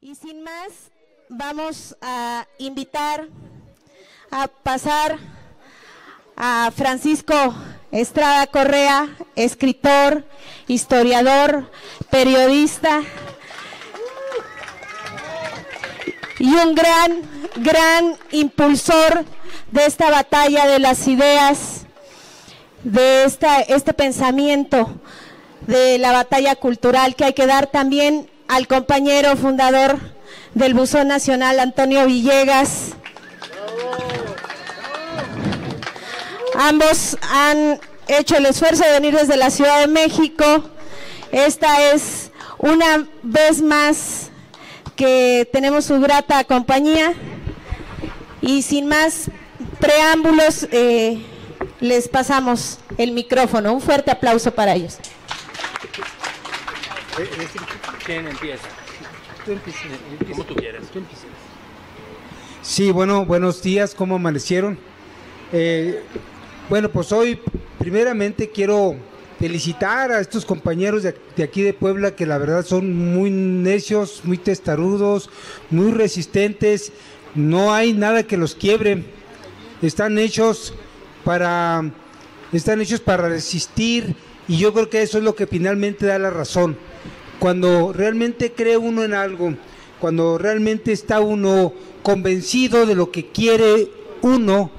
Y sin más, vamos a invitar a pasar a Francisco Estrada Correa, escritor, historiador, periodista y un gran impulsor de esta batalla de las ideas, de este pensamiento de la batalla cultural que hay que dar también al compañero fundador del Buzón Nacional, Antonio Villegas. Ambos han hecho el esfuerzo de venir desde la Ciudad de México. Esta es una vez más que tenemos su grata compañía y sin más preámbulos les pasamos el micrófono. Un fuerte aplauso para ellos. ¿Quién empieza? Tú empiezas. Como tú quieras. Tú empiezas. Sí, bueno, buenos días, ¿cómo amanecieron? Bueno, pues hoy primeramente quiero felicitar a estos compañeros de aquí de Puebla que la verdad son muy necios, muy testarudos, muy resistentes, no hay nada que los quiebre, están hechos para resistir y yo creo que eso es lo que finalmente da la razón. Cuando realmente cree uno en algo, cuando realmente está uno convencido de lo que quiere uno,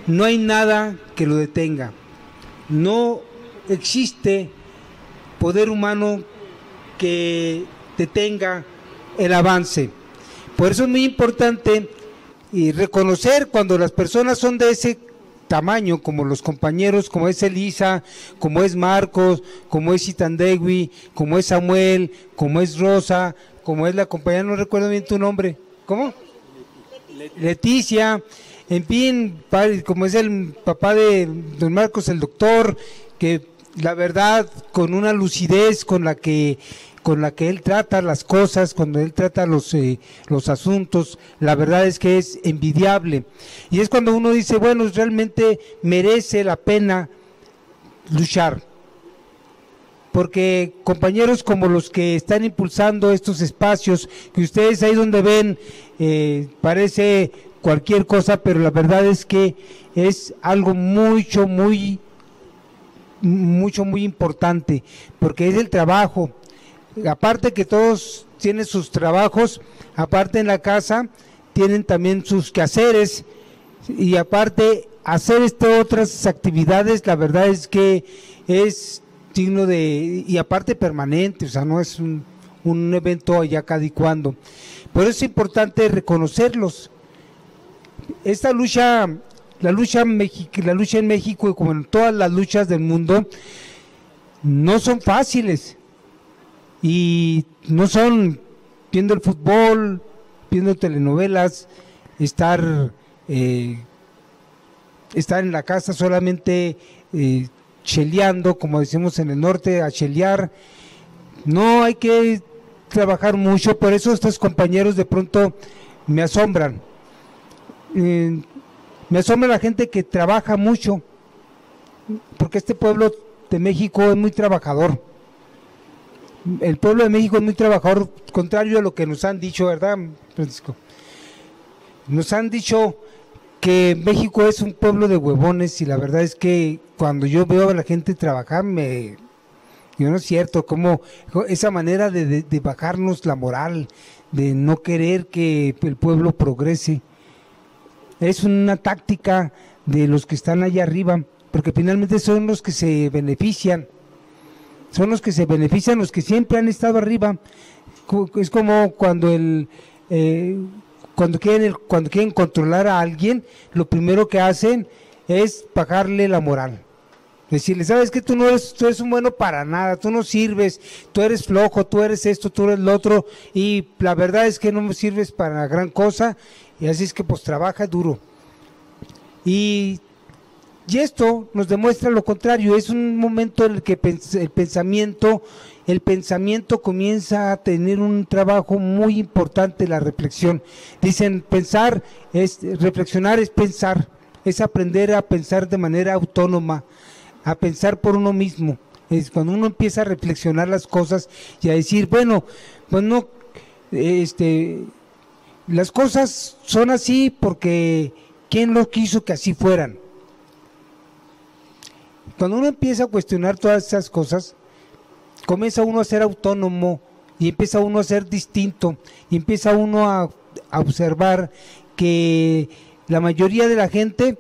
no hay nada que lo detenga. No existe poder humano que detenga el avance. Por eso es muy importante reconocer cuando las personas son de ese tamaño, como los compañeros, como es Elisa, como es Marcos, como es Itandegui, como es Samuel, como es Rosa, como es la compañera, no recuerdo bien tu nombre, ¿cómo? Leticia, en fin, como es el papá de don Marcos, el doctor, que la verdad, con una lucidez con la que él trata las cosas, cuando él trata los asuntos, la verdad es que es envidiable. Y es cuando uno dice, bueno, realmente merece la pena luchar. Porque compañeros como los que están impulsando estos espacios, que ustedes ahí donde ven, parece cualquier cosa, pero la verdad es que es algo muy importante, porque es el trabajo. Aparte que todos tienen sus trabajos, aparte en la casa tienen también sus quehaceres y aparte hacer otras actividades, la verdad es que es digno de, y aparte permanente, o sea, no es un evento allá cada y cuando. Por eso es importante reconocerlos. Esta lucha, la lucha en México, como en todas las luchas del mundo, no son fáciles. Y no son viendo el fútbol, viendo telenovelas, estar en la casa solamente cheleando, como decimos en el norte, a chelear. No, hay que trabajar mucho, por eso estos compañeros de pronto me asombran. Me asombra la gente que trabaja mucho, porque este pueblo de México es muy trabajador. El pueblo de México es muy trabajador, contrario a lo que nos han dicho, ¿verdad, Francisco? Nos han dicho que México es un pueblo de huevones y la verdad es que cuando yo veo a la gente trabajar, yo no es cierto, como esa manera de bajarnos la moral, de no querer que el pueblo progrese, es una táctica de los que están allá arriba, porque finalmente son los que se benefician. Son los que se benefician, los que siempre han estado arriba. Es como cuando cuando quieren controlar a alguien, lo primero que hacen es bajarle la moral. Decirle, sabes que tú eres un bueno para nada, tú no sirves, tú eres flojo, tú eres esto, tú eres lo otro, y la verdad es que no me sirves para gran cosa, y así es que pues trabaja duro. Y esto nos demuestra lo contrario, es un momento en el que el pensamiento comienza a tener un trabajo muy importante, la reflexión. Dicen, reflexionar es pensar, es aprender a pensar de manera autónoma, a pensar por uno mismo. Es cuando uno empieza a reflexionar las cosas y a decir, bueno, pues no, las cosas son así porque ¿quién lo quiso que así fueran? Cuando uno empieza a cuestionar todas esas cosas, comienza uno a ser autónomo y empieza uno a ser distinto y empieza uno a observar que la mayoría de la gente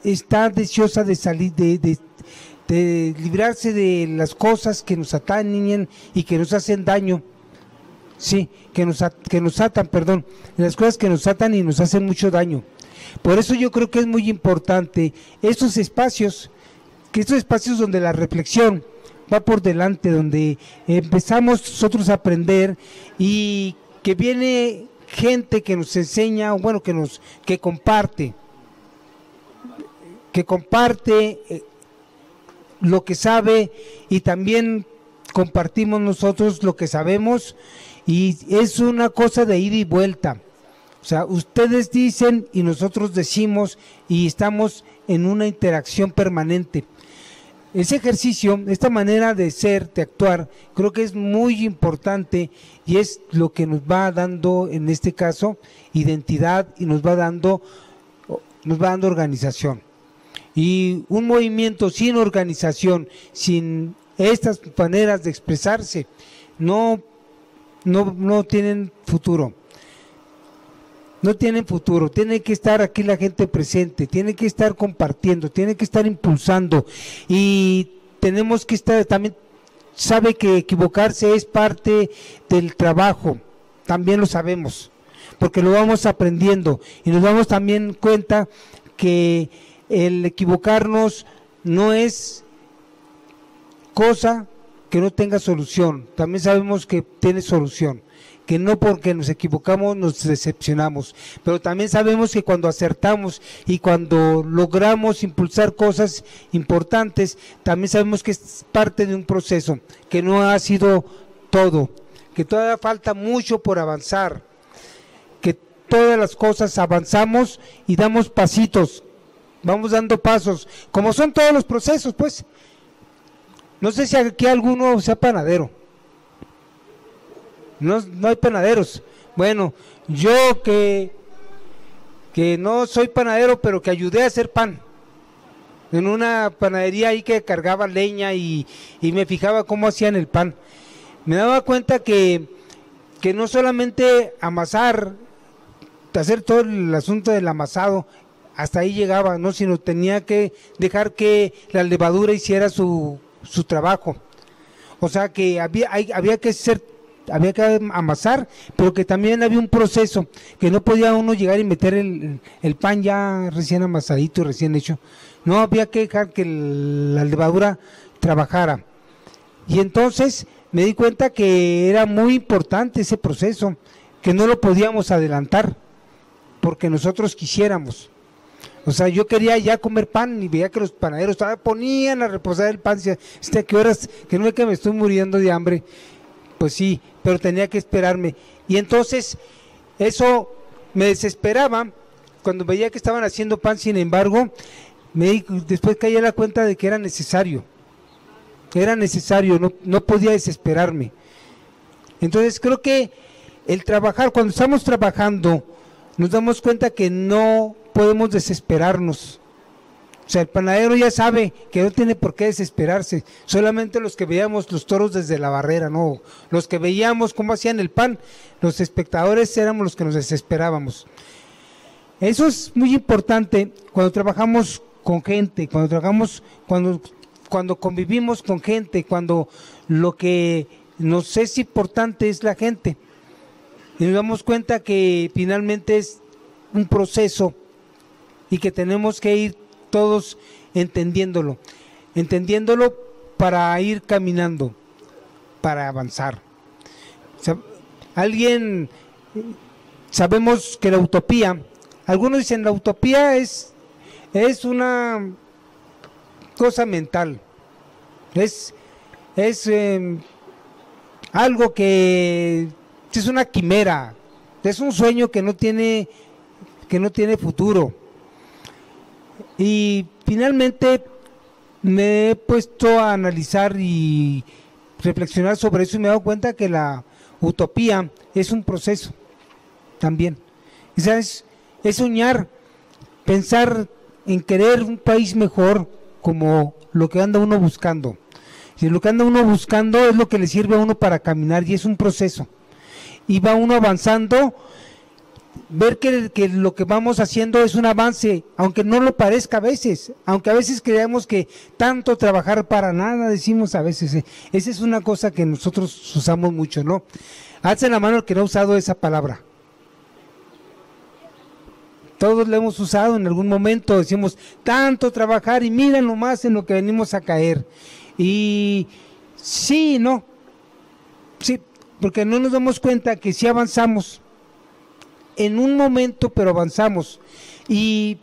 está deseosa de salir, de librarse de las cosas que nos atañen y que nos hacen daño. Sí, que nos atan, perdón, las cosas que nos atan y nos hacen mucho daño. Por eso yo creo que es muy importante estos espacios donde la reflexión va por delante, donde empezamos nosotros a aprender y que viene gente que nos enseña, bueno, que comparte lo que sabe y también compartimos nosotros lo que sabemos y es una cosa de ida y vuelta. O sea, ustedes dicen y nosotros decimos y estamos en una interacción permanente. Ese ejercicio, esta manera de ser, de actuar, creo que es muy importante y es lo que nos va dando, en este caso, identidad y nos va dando organización. Y un movimiento sin organización, sin estas maneras de expresarse, no tienen futuro. No tienen futuro, tiene que estar aquí la gente presente, tiene que estar compartiendo, tiene que estar impulsando y tenemos que estar, también sabe que equivocarse es parte del trabajo, también lo sabemos, porque lo vamos aprendiendo y nos damos también cuenta que el equivocarnos no es cosa que no tenga solución, también sabemos que tiene solución, que no porque nos equivocamos nos decepcionamos, pero también sabemos que cuando acertamos y cuando logramos impulsar cosas importantes, también sabemos que es parte de un proceso, que no ha sido todo, que todavía falta mucho por avanzar, que todas las cosas avanzamos y damos pasitos, vamos dando pasos, como son todos los procesos, pues. No sé si aquí alguno sea panadero. No hay panaderos. Bueno, yo que no soy panadero, pero que ayudé a hacer pan en una panadería ahí que cargaba leña y me fijaba cómo hacían el pan. Me daba cuenta que no solamente amasar, hacer todo el asunto del amasado, hasta ahí llegaba, no, sino tenía que dejar que la levadura hiciera su trabajo. O sea que había que amasar, pero que también había un proceso, que no podía uno llegar y meter el pan ya recién amasadito, recién hecho. No, había que dejar que la levadura trabajara. Y entonces me di cuenta que era muy importante ese proceso, que no lo podíamos adelantar, porque nosotros quisiéramos. O sea, yo quería ya comer pan y veía que los panaderos ponían a reposar el pan, decía, ¿a qué horas? Que no es que me estoy muriendo de hambre. Pues sí, pero tenía que esperarme. Y entonces eso me desesperaba cuando veía que estaban haciendo pan. Sin embargo, después caí a la cuenta de que era necesario, no podía desesperarme. Entonces creo que el trabajar, cuando estamos trabajando, nos damos cuenta que no podemos desesperarnos. O sea, el panadero ya sabe que no tiene por qué desesperarse, solamente los que veíamos los toros desde la barrera, no, los que veíamos cómo hacían el pan, los espectadores éramos los que nos desesperábamos. Eso es muy importante cuando trabajamos con gente, cuando convivimos con gente, cuando lo que nos es importante es la gente. Y nos damos cuenta que finalmente es un proceso y que tenemos que ir todos entendiéndolo para ir caminando, para avanzar. Sabemos que la utopía, algunos dicen la utopía es una cosa mental, es algo que es una quimera, es un sueño que no tiene futuro. Y finalmente me he puesto a analizar y reflexionar sobre eso y me he dado cuenta que la utopía es un proceso también. O sea, es soñar, pensar en querer un país mejor, como lo que anda uno buscando. Si lo que anda uno buscando es lo que le sirve a uno para caminar, y es un proceso. Y va uno avanzando, ver que lo que vamos haciendo es un avance, aunque no lo parezca a veces, aunque a veces creamos que tanto trabajar para nada, decimos a veces, esa es una cosa que nosotros usamos mucho, ¿no? Alce la mano el que no ha usado esa palabra. Todos lo hemos usado en algún momento, decimos, tanto trabajar y mira nomás en lo que venimos a caer. Y sí, no, sí, porque no nos damos cuenta que sí avanzamos, en un momento, pero avanzamos. Y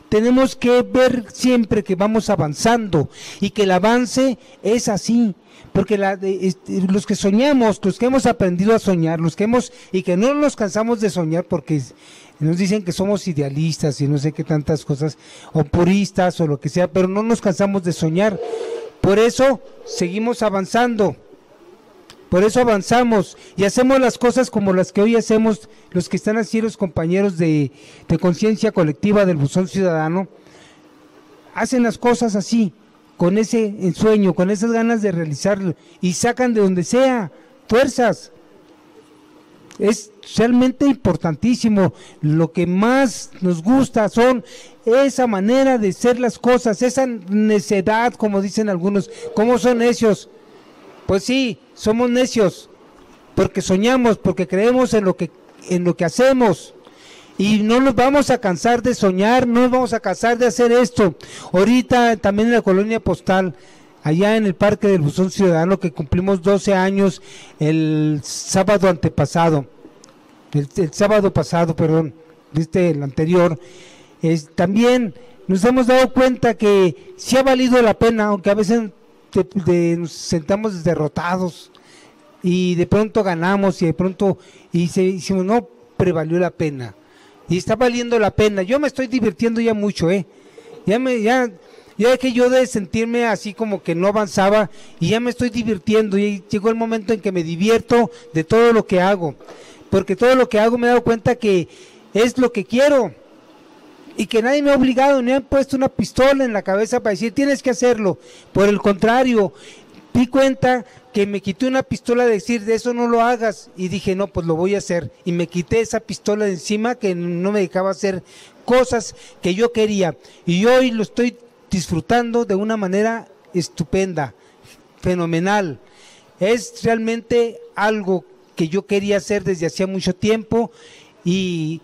tenemos que ver siempre que vamos avanzando y que el avance es así. Porque los que soñamos, los que hemos aprendido a soñar, y que no nos cansamos de soñar porque nos dicen que somos idealistas y no sé qué tantas cosas, o puristas o lo que sea, pero no nos cansamos de soñar. Por eso seguimos avanzando, por eso avanzamos y hacemos las cosas como las que hoy hacemos los que están así, los compañeros de conciencia colectiva del Buzón Ciudadano, hacen las cosas así, con ese ensueño, con esas ganas de realizarlo, y sacan de donde sea fuerzas. Es realmente importantísimo. Lo que más nos gusta son esa manera de hacer las cosas, esa necedad, como dicen algunos. ¿Cómo son necios? Pues sí, somos necios, porque soñamos, porque creemos en lo que hacemos. Y no nos vamos a cansar de soñar, no nos vamos a cansar de hacer esto. Ahorita también en la colonia postal, allá en el Parque del Buzón Ciudadano, que cumplimos 12 años el sábado antepasado, el sábado pasado, perdón, el anterior, también nos hemos dado cuenta que sí ha valido la pena, aunque a veces nos sentamos derrotados y de pronto ganamos y de pronto decimos, no, pero valió la pena. Y está valiendo la pena. Yo me estoy divirtiendo ya mucho, ya dejé yo de sentirme así como que no avanzaba y ya me estoy divirtiendo, y llegó el momento en que me divierto de todo lo que hago, porque todo lo que hago me he dado cuenta que es lo que quiero y que nadie me ha obligado, ni me han puesto una pistola en la cabeza para decir tienes que hacerlo. Por el contrario, di cuenta que me quité una pistola de decir de eso no lo hagas, y dije no, pues lo voy a hacer, y me quité esa pistola de encima que no me dejaba hacer cosas que yo quería, y hoy lo estoy disfrutando de una manera estupenda, fenomenal. Es realmente algo que yo quería hacer desde hacía mucho tiempo, y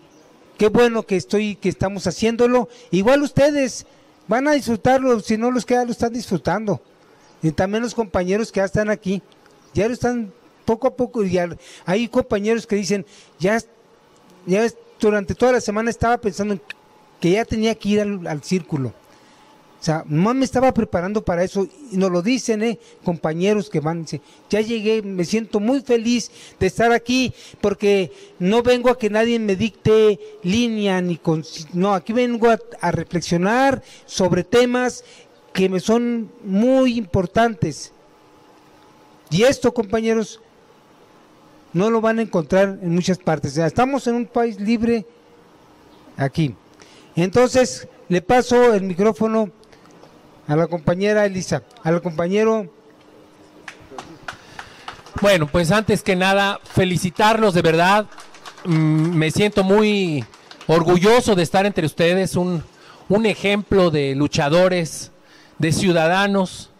qué bueno que estamos haciéndolo. Igual ustedes van a disfrutarlo, si no los que ya lo están disfrutando. Y también los compañeros que ya están aquí, ya lo están poco a poco, y hay compañeros que dicen, ya durante toda la semana estaba pensando que ya tenía que ir al círculo. O sea, no me estaba preparando para eso, y nos lo dicen, compañeros que van, dicen, ya llegué, me siento muy feliz de estar aquí, porque no vengo a que nadie me dicte línea, no, aquí vengo a reflexionar sobre temas que me son muy importantes. Y esto, compañeros, no lo van a encontrar en muchas partes. O sea, estamos en un país libre aquí. Entonces, le paso el micrófono a la compañera Elisa, al compañero. Bueno, pues antes que nada, felicitarlos de verdad. Me siento muy orgulloso de estar entre ustedes, un ejemplo de luchadores, de ciudadanos.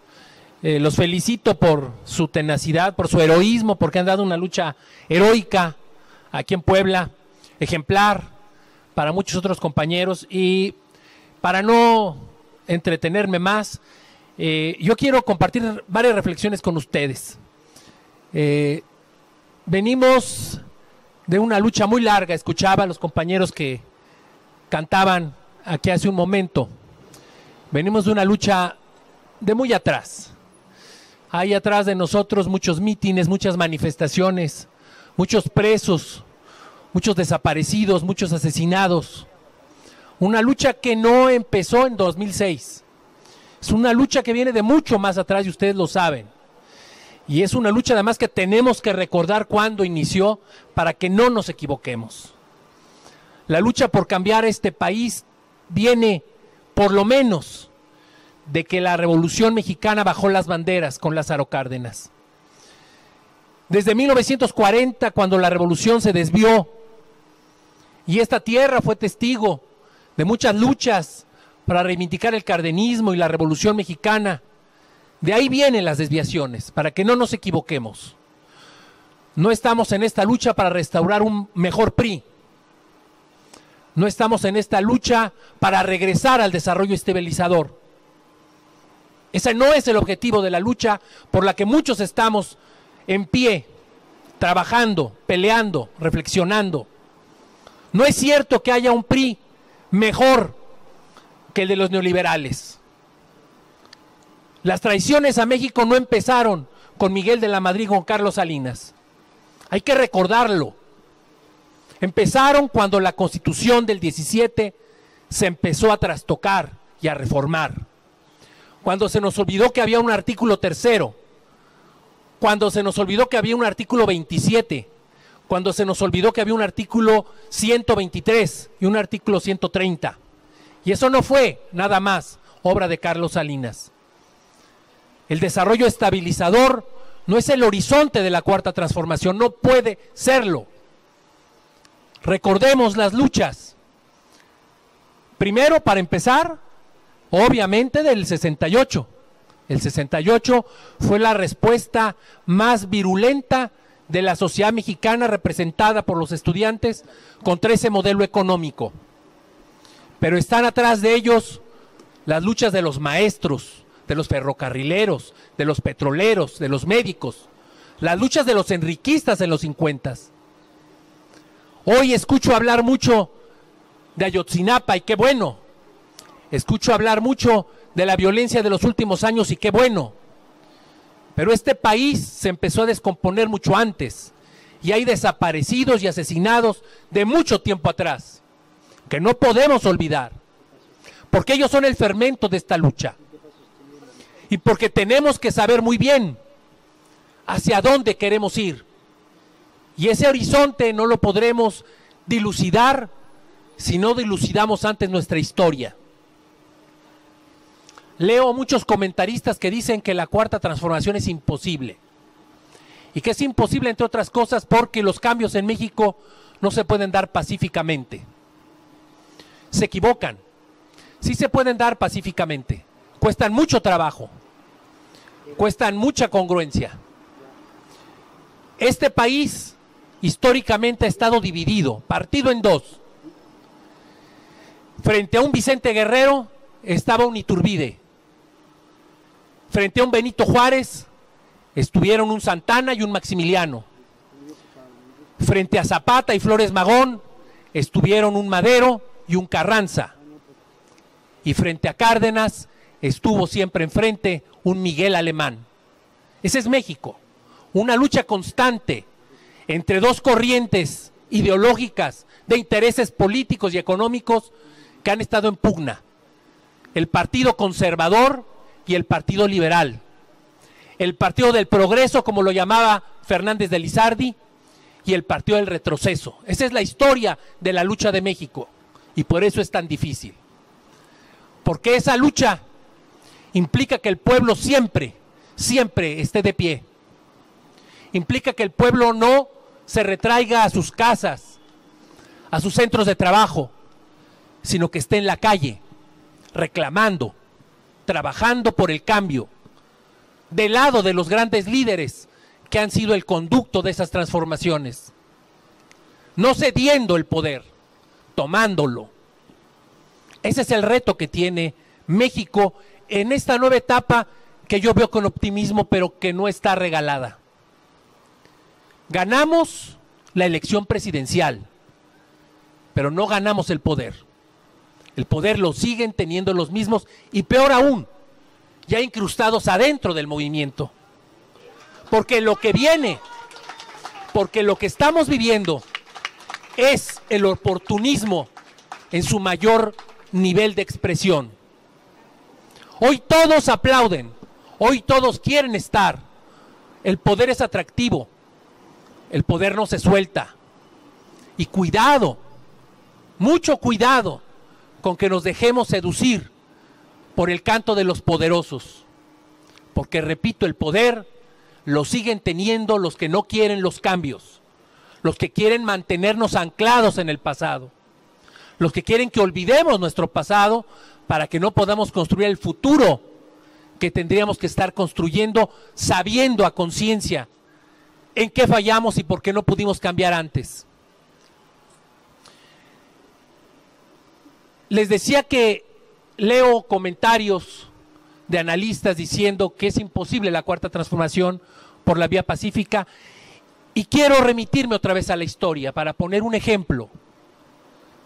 Los felicito por su tenacidad, por su heroísmo, porque han dado una lucha heroica aquí en Puebla, ejemplar para muchos otros compañeros. Y para no entretenerme más, yo quiero compartir varias reflexiones con ustedes. Venimos de una lucha muy larga, escuchaba a los compañeros que cantaban aquí hace un momento. Venimos de una lucha de muy atrás. Hay atrás de nosotros muchos mítines, muchas manifestaciones, muchos presos, muchos desaparecidos, muchos asesinados. Una lucha que no empezó en 2006. Es una lucha que viene de mucho más atrás y ustedes lo saben. Y es una lucha además que tenemos que recordar cuándo inició para que no nos equivoquemos. La lucha por cambiar este país viene por lo menos de que la Revolución Mexicana bajó las banderas con Lázaro Cárdenas. Desde 1940, cuando la revolución se desvió y esta tierra fue testigo de muchas luchas para reivindicar el cardenismo y la Revolución Mexicana, de ahí vienen las desviaciones, para que no nos equivoquemos. No estamos en esta lucha para restaurar un mejor PRI. No estamos en esta lucha para regresar al desarrollo estabilizador. Ese no es el objetivo de la lucha por la que muchos estamos en pie, trabajando, peleando, reflexionando. No es cierto que haya un PRI mejor que el de los neoliberales. Las traiciones a México no empezaron con Miguel de la Madrid o con Carlos Salinas. Hay que recordarlo. Empezaron cuando la Constitución del 17 se empezó a trastocar y a reformar. Cuando se nos olvidó que había un artículo 3º, cuando se nos olvidó que había un artículo 27, cuando se nos olvidó que había un artículo 123 y un artículo 130. Y eso no fue nada más obra de Carlos Salinas. El desarrollo estabilizador no es el horizonte de la Cuarta Transformación, no puede serlo. Recordemos las luchas. Primero, para empezar, obviamente del 68. El 68 fue la respuesta más virulenta de la sociedad mexicana representada por los estudiantes contra ese modelo económico. Pero están atrás de ellos las luchas de los maestros, de los ferrocarrileros, de los petroleros, de los médicos, las luchas de los enriquistas en los 50. Hoy escucho hablar mucho de Ayotzinapa y qué bueno. Escucho hablar mucho de la violencia de los últimos años y qué bueno. Pero este país se empezó a descomponer mucho antes y hay desaparecidos y asesinados de mucho tiempo atrás, que no podemos olvidar, porque ellos son el fermento de esta lucha. Y porque tenemos que saber muy bien hacia dónde queremos ir. Y ese horizonte no lo podremos dilucidar si no dilucidamos antes nuestra historia. Leo muchos comentaristas que dicen que la Cuarta Transformación es imposible. Y que es imposible, entre otras cosas, porque los cambios en México no se pueden dar pacíficamente. Se equivocan. Sí se pueden dar pacíficamente. Cuestan mucho trabajo. Cuestan mucha congruencia. Este país históricamente ha estado dividido, partido en dos. Frente a un Vicente Guerrero estaba un Iturbide. Frente a un Benito Juárez estuvieron un Santana y un Maximiliano. Frente a Zapata y Flores Magón estuvieron un Madero y un Carranza. Y frente a Cárdenas estuvo siempre enfrente un Miguel Alemán. Ese es México, una lucha constante entre dos corrientes ideológicas de intereses políticos y económicos que han estado en pugna: el Partido Conservador y el Partido Liberal, el Partido del Progreso, como lo llamaba Fernández de Lizardi, y el Partido del Retroceso. Esa es la historia de la lucha de México y por eso es tan difícil, porque esa lucha implica que el pueblo siempre esté de pie. Implica que el pueblo no se retraiga a sus casas, a sus centros de trabajo, sino que esté en la calle, reclamando, trabajando por el cambio, del lado de los grandes líderes que han sido el conducto de esas transformaciones. No cediendo el poder, tomándolo. Ese es el reto que tiene México en esta nueva etapa que yo veo con optimismo, pero que no está regalada. Ganamos la elección presidencial, pero no ganamos el poder. El poder lo siguen teniendo los mismos y peor aún, ya incrustados adentro del movimiento. Porque lo que viene, porque lo que estamos viviendo es el oportunismo en su mayor nivel de expresión. Hoy todos aplauden, hoy todos quieren estar El poder es atractivo, el poder no se suelta. Y cuidado, mucho cuidado con que nos dejemos seducir por el canto de los poderosos. Porque, repito, el poder lo siguen teniendo los que no quieren los cambios, los que quieren mantenernos anclados en el pasado, los que quieren que olvidemos nuestro pasado para que no podamos construir el futuro que tendríamos que estar construyendo, sabiendo a conciencia en qué fallamos y por qué no pudimos cambiar antes. Les decía que leo comentarios de analistas diciendo que es imposible la cuarta transformación por la vía pacífica, y quiero remitirme otra vez a la historia para poner un ejemplo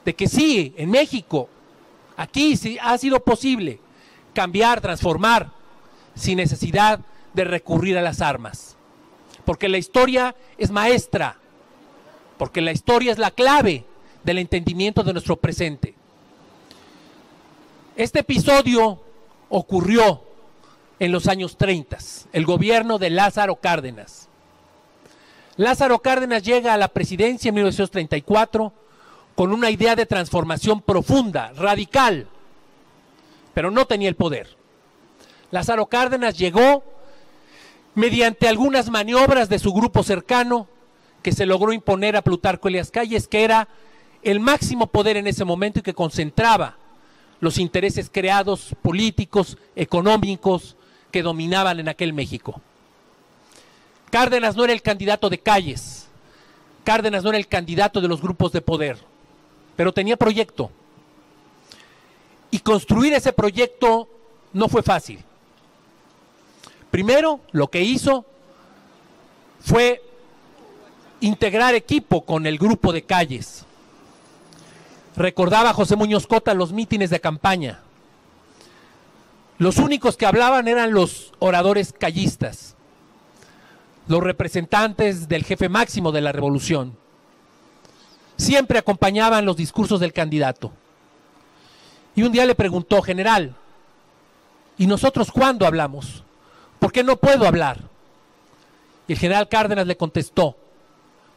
de que sí, en México, aquí sí ha sido posible cambiar, transformar, sin necesidad de recurrir a las armas. Porque la historia es maestra, porque la historia es la clave del entendimiento de nuestro presente. Este episodio ocurrió en los años 30, el gobierno de Lázaro Cárdenas. Lázaro Cárdenas llega a la presidencia en 1934 con una idea de transformación profunda, radical, pero no tenía el poder. Lázaro Cárdenas llegó mediante algunas maniobras de su grupo cercano que se logró imponer a Plutarco Elías Calles, que era el máximo poder en ese momento y que concentraba los intereses creados políticos, económicos que dominaban en aquel México. Cárdenas no era el candidato de Calles, Cárdenas no era el candidato de los grupos de poder, pero tenía proyecto. Y construir ese proyecto no fue fácil. Primero, lo que hizo fue integrar equipo con el grupo de Calles. Recordaba a José Muñoz Cota los mítines de campaña. Los únicos que hablaban eran los oradores callistas, los representantes del jefe máximo de la revolución. Siempre acompañaban los discursos del candidato. Y un día le preguntó: general, ¿y nosotros cuándo hablamos? ¿Por qué no puedo hablar? Y el general Cárdenas le contestó: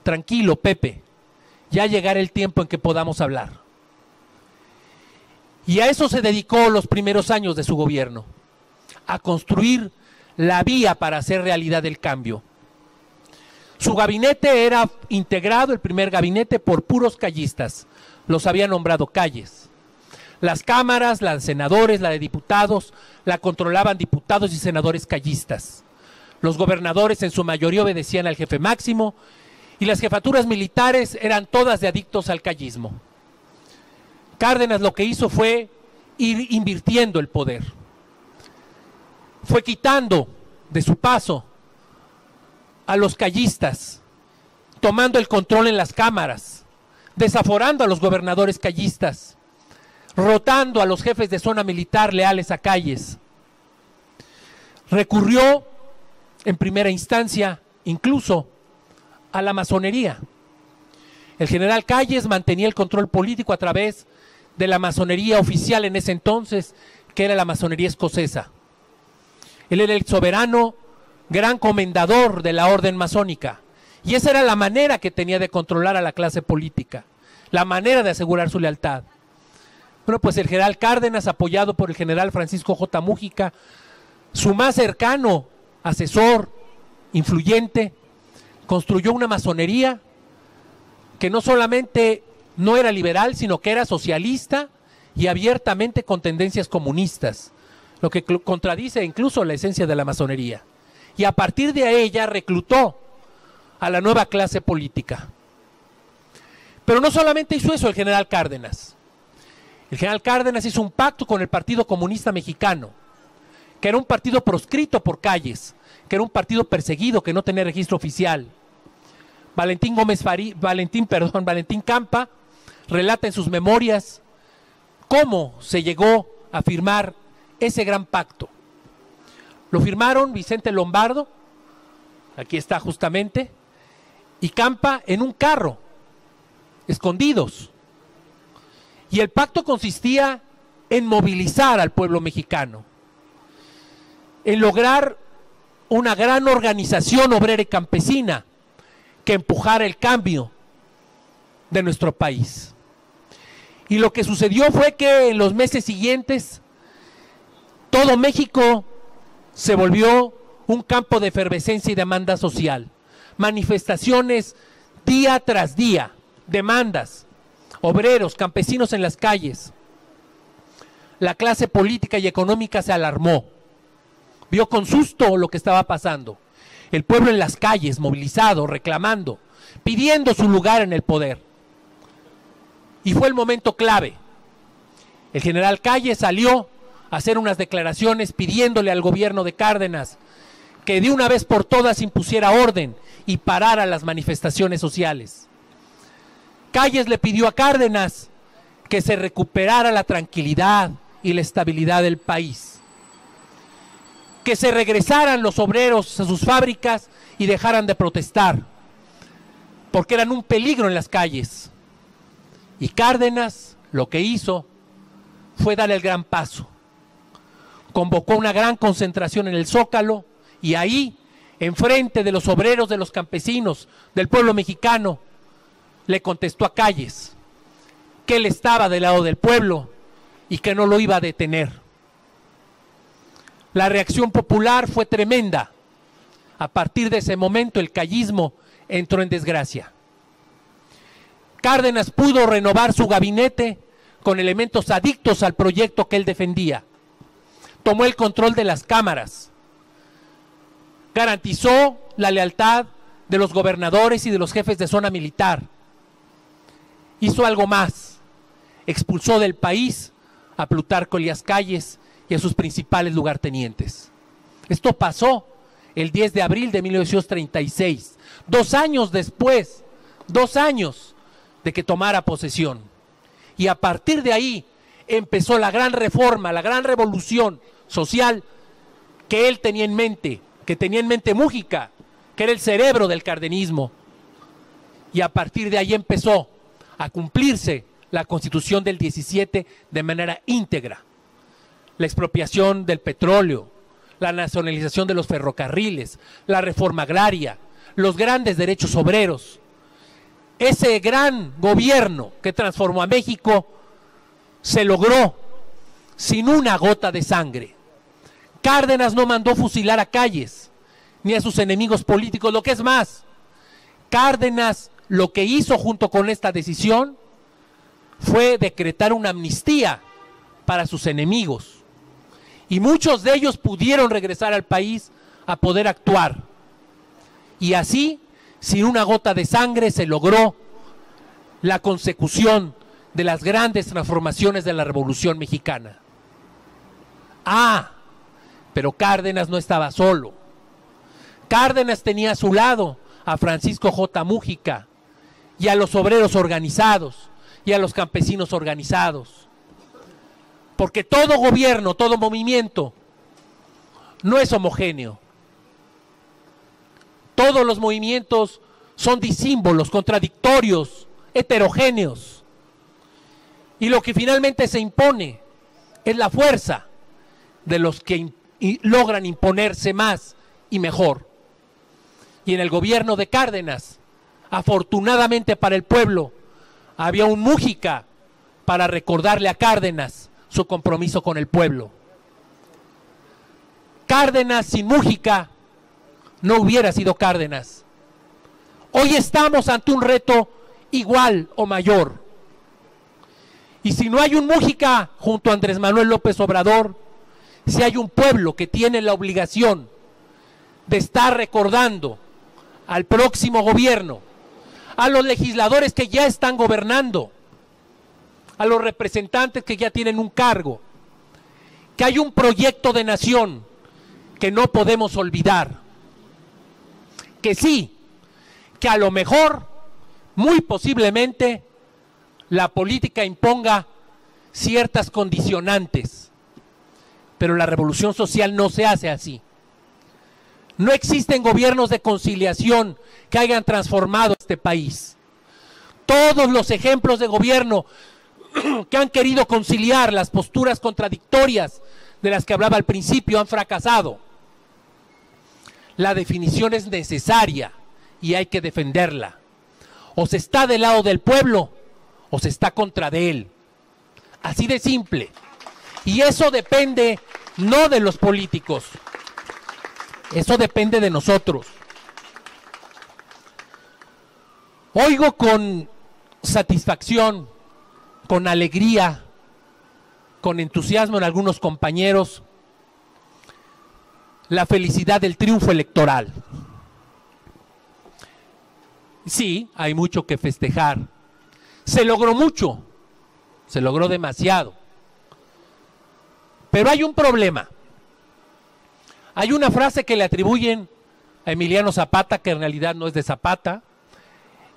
tranquilo, Pepe, ya llegará el tiempo en que podamos hablar. Y a eso se dedicó los primeros años de su gobierno, a construir la vía para hacer realidad el cambio. Su gabinete era integrado, el primer gabinete, por puros callistas, los había nombrado Calles. Las cámaras, la de senadores, la de diputados, la controlaban diputados y senadores callistas. Los gobernadores en su mayoría obedecían al jefe máximo y las jefaturas militares eran todas de adictos al callismo. Cárdenas lo que hizo fue ir invirtiendo el poder. Fue quitando de su paso a los callistas, tomando el control en las cámaras, desaforando a los gobernadores callistas, rotando a los jefes de zona militar leales a Calles. Recurrió en primera instancia incluso a la masonería. El general Calles mantenía el control político a través de la masonería oficial en ese entonces, que era la masonería escocesa. Él era el soberano, gran comendador de la orden masónica, y esa era la manera que tenía de controlar a la clase política, la manera de asegurar su lealtad. Bueno, pues el general Cárdenas, apoyado por el general Francisco J. Mújica, su más cercano asesor, influyente, construyó una masonería que no solamente no era liberal, sino que era socialista y abiertamente con tendencias comunistas, lo que contradice incluso la esencia de la masonería. Y a partir de ella reclutó a la nueva clase política. Pero no solamente hizo eso el general Cárdenas. El general Cárdenas hizo un pacto con el Partido Comunista Mexicano, que era un partido proscrito por Calles, que era un partido perseguido, que no tenía registro oficial. Valentín Campa relata en sus memorias cómo se llegó a firmar ese gran pacto. Lo firmaron Vicente Lombardo, aquí está justamente, y Campa en un carro, escondidos. Y el pacto consistía en movilizar al pueblo mexicano, en lograr una gran organización obrera y campesina que empujara el cambio de nuestro país. Y lo que sucedió fue que en los meses siguientes todo México se volvió un campo de efervescencia y demanda social. Manifestaciones día tras día, demandas, obreros, campesinos en las calles. La clase política y económica se alarmó, vio con susto lo que estaba pasando. El pueblo en las calles, movilizado, reclamando, pidiendo su lugar en el poder. Y fue el momento clave. El general Calle salió a hacer unas declaraciones pidiéndole al gobierno de Cárdenas que de una vez por todas impusiera orden y parara las manifestaciones sociales. Calles le pidió a Cárdenas que se recuperara la tranquilidad y la estabilidad del país, que se regresaran los obreros a sus fábricas y dejaran de protestar, porque eran un peligro en las calles. Y Cárdenas lo que hizo fue dar el gran paso. Convocó una gran concentración en el Zócalo y ahí, enfrente de los obreros, de los campesinos, del pueblo mexicano, le contestó a Calles que él estaba del lado del pueblo y que no lo iba a detener. La reacción popular fue tremenda. A partir de ese momento el callismo entró en desgracia. Cárdenas pudo renovar su gabinete con elementos adictos al proyecto que él defendía. Tomó el control de las cámaras, garantizó la lealtad de los gobernadores y de los jefes de zona militar. Hizo algo más, expulsó del país a Plutarco Elías Calles y a sus principales lugartenientes. Esto pasó el 10 de abril de 1936, 2 años después, 2 años de que tomara posesión. Y a partir de ahí empezó la gran reforma, la gran revolución social que él tenía en mente, que tenía en mente Mújica, que era el cerebro del cardenismo. Y a partir de ahí empezó a cumplirse la Constitución del 17 de manera íntegra. La expropiación del petróleo, la nacionalización de los ferrocarriles, la reforma agraria, los grandes derechos obreros. Ese gran gobierno que transformó a México se logró sin una gota de sangre. Cárdenas no mandó fusilar a Calles ni a sus enemigos políticos. Lo que es más, Cárdenas lo que hizo junto con esta decisión fue decretar una amnistía para sus enemigos. Y muchos de ellos pudieron regresar al país a poder actuar. Y así, sin una gota de sangre, se logró la consecución de las grandes transformaciones de la Revolución Mexicana. Pero Cárdenas no estaba solo. Cárdenas tenía a su lado a Francisco J. Mújica y a los obreros organizados y a los campesinos organizados. Porque todo gobierno, todo movimiento no es homogéneo. Todos los movimientos son disímbolos, contradictorios, heterogéneos. Y lo que finalmente se impone es la fuerza de los que logran imponerse más y mejor. Y en el gobierno de Cárdenas, afortunadamente para el pueblo, había un Mújica para recordarle a Cárdenas su compromiso con el pueblo. Cárdenas sin Mújica no hubiera sido Cárdenas. Hoy estamos ante un reto igual o mayor. Y si no hay un Mújica junto a Andrés Manuel López Obrador, si hay un pueblo que tiene la obligación de estar recordando al próximo gobierno, a los legisladores que ya están gobernando, a los representantes que ya tienen un cargo, que hay un proyecto de nación que no podemos olvidar, que sí, que a lo mejor, muy posiblemente, la política imponga ciertas condicionantes, pero la revolución social no se hace así. No existen gobiernos de conciliación que hayan transformado este país. Todos los ejemplos de gobierno que han querido conciliar las posturas contradictorias de las que hablaba al principio han fracasado. la definición es necesaria y hay que defenderla. O se está del lado del pueblo o se está contra de él. Así de simple. Y eso depende no de los políticos, eso depende de nosotros. Oigo con satisfacción, con alegría, con entusiasmo en algunos compañeros la felicidad del triunfo electoral. Sí, hay mucho que festejar. Se logró mucho, se logró demasiado. Pero hay un problema. Hay una frase que le atribuyen a Emiliano Zapata, que en realidad no es de Zapata,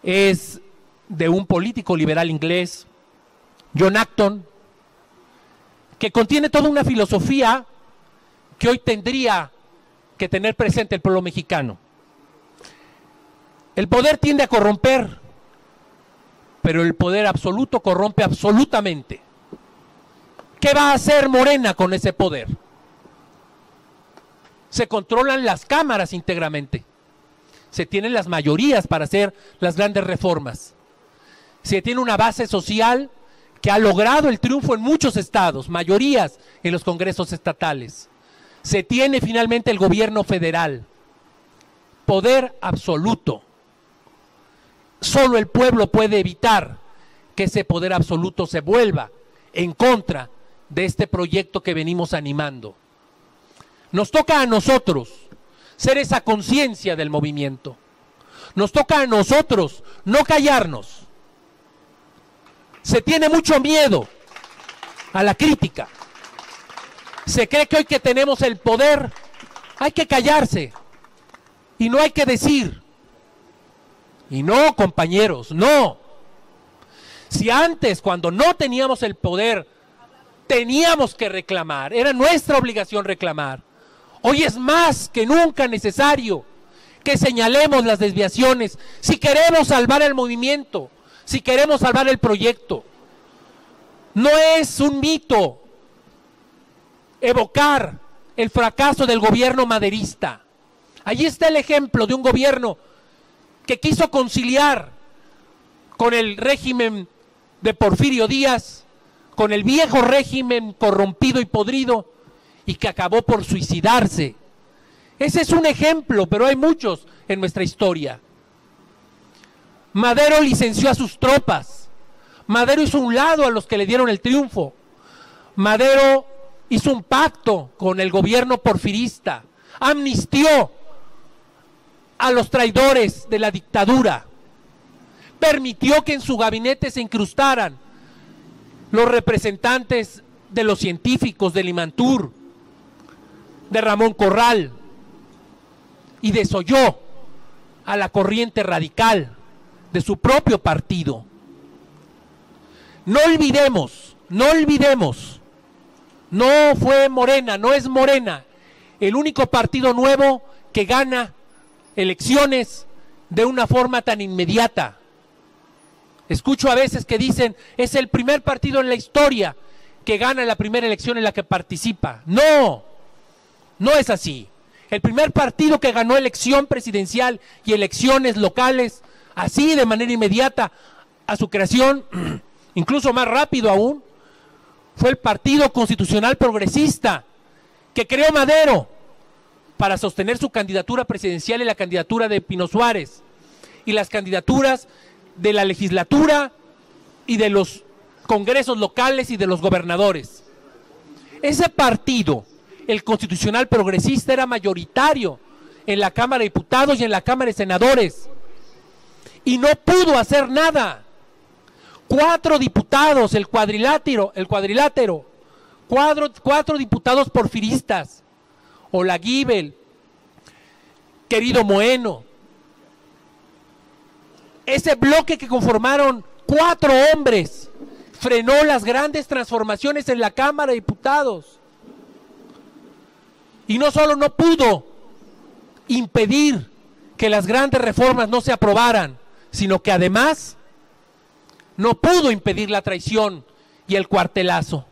es de un político liberal inglés, John Acton, que contiene toda una filosofía que hoy tendría que tener presente el pueblo mexicano. El poder tiende a corromper, pero el poder absoluto corrompe absolutamente. ¿Qué va a hacer Morena con ese poder? Se controlan las cámaras íntegramente. Se tienen las mayorías para hacer las grandes reformas. Se tiene una base social que ha logrado el triunfo en muchos estados, mayorías en los congresos estatales. Se tiene finalmente el gobierno federal. Poder absoluto. Solo el pueblo puede evitar que ese poder absoluto se vuelva en contra de este proyecto que venimos animando. Nos toca a nosotros ser esa conciencia del movimiento. Nos toca a nosotros no callarnos. Se tiene mucho miedo a la crítica. Se cree que hoy que tenemos el poder hay que callarse y no hay que decir. Y no, compañeros, no. Si antes, cuando no teníamos el poder, teníamos que reclamar, era nuestra obligación reclamar. Hoy es más que nunca necesario que señalemos las desviaciones si queremos salvar el movimiento, si queremos salvar el proyecto. No es un mito evocar el fracaso del gobierno maderista. Allí está el ejemplo de un gobierno que quiso conciliar con el régimen de Porfirio Díaz, con el viejo régimen corrompido y podrido, y que acabó por suicidarse. Ese es un ejemplo, pero hay muchos en nuestra historia. Madero licenció a sus tropas. Madero hizo un lado a los que le dieron el triunfo. Madero hizo un pacto con el gobierno porfirista. Amnistió a los traidores de la dictadura. Permitió que en su gabinete se incrustaran los representantes de los científicos del Imantur, de Ramón Corral, y desoyó a la corriente radical de su propio partido. No olvidemos, no fue Morena, no es Morena el único partido nuevo que gana elecciones de una forma tan inmediata. Escucho a veces que dicen, es el primer partido en la historia que gana la primera elección en la que participa. No, no es así. El primer partido que ganó elección presidencial y elecciones locales, así de manera inmediata a su creación, incluso más rápido aún, fue el Partido Constitucional Progresista, que creó Madero para sostener su candidatura presidencial y la candidatura de Pino Suárez, y las candidaturas de la legislatura y de los congresos locales y de los gobernadores. Ese partido, el Constitucional Progresista, era mayoritario en la Cámara de Diputados y en la Cámara de Senadores, y no pudo hacer nada. 4 diputados, el cuadrilátero, 4 diputados porfiristas, Olaguibel, querido Moeno, ese bloque que conformaron 4 hombres, frenó las grandes transformaciones en la Cámara de Diputados. Y no solo no pudo impedir que las grandes reformas no se aprobaran, sino que además no pudo impedir la traición y el cuartelazo.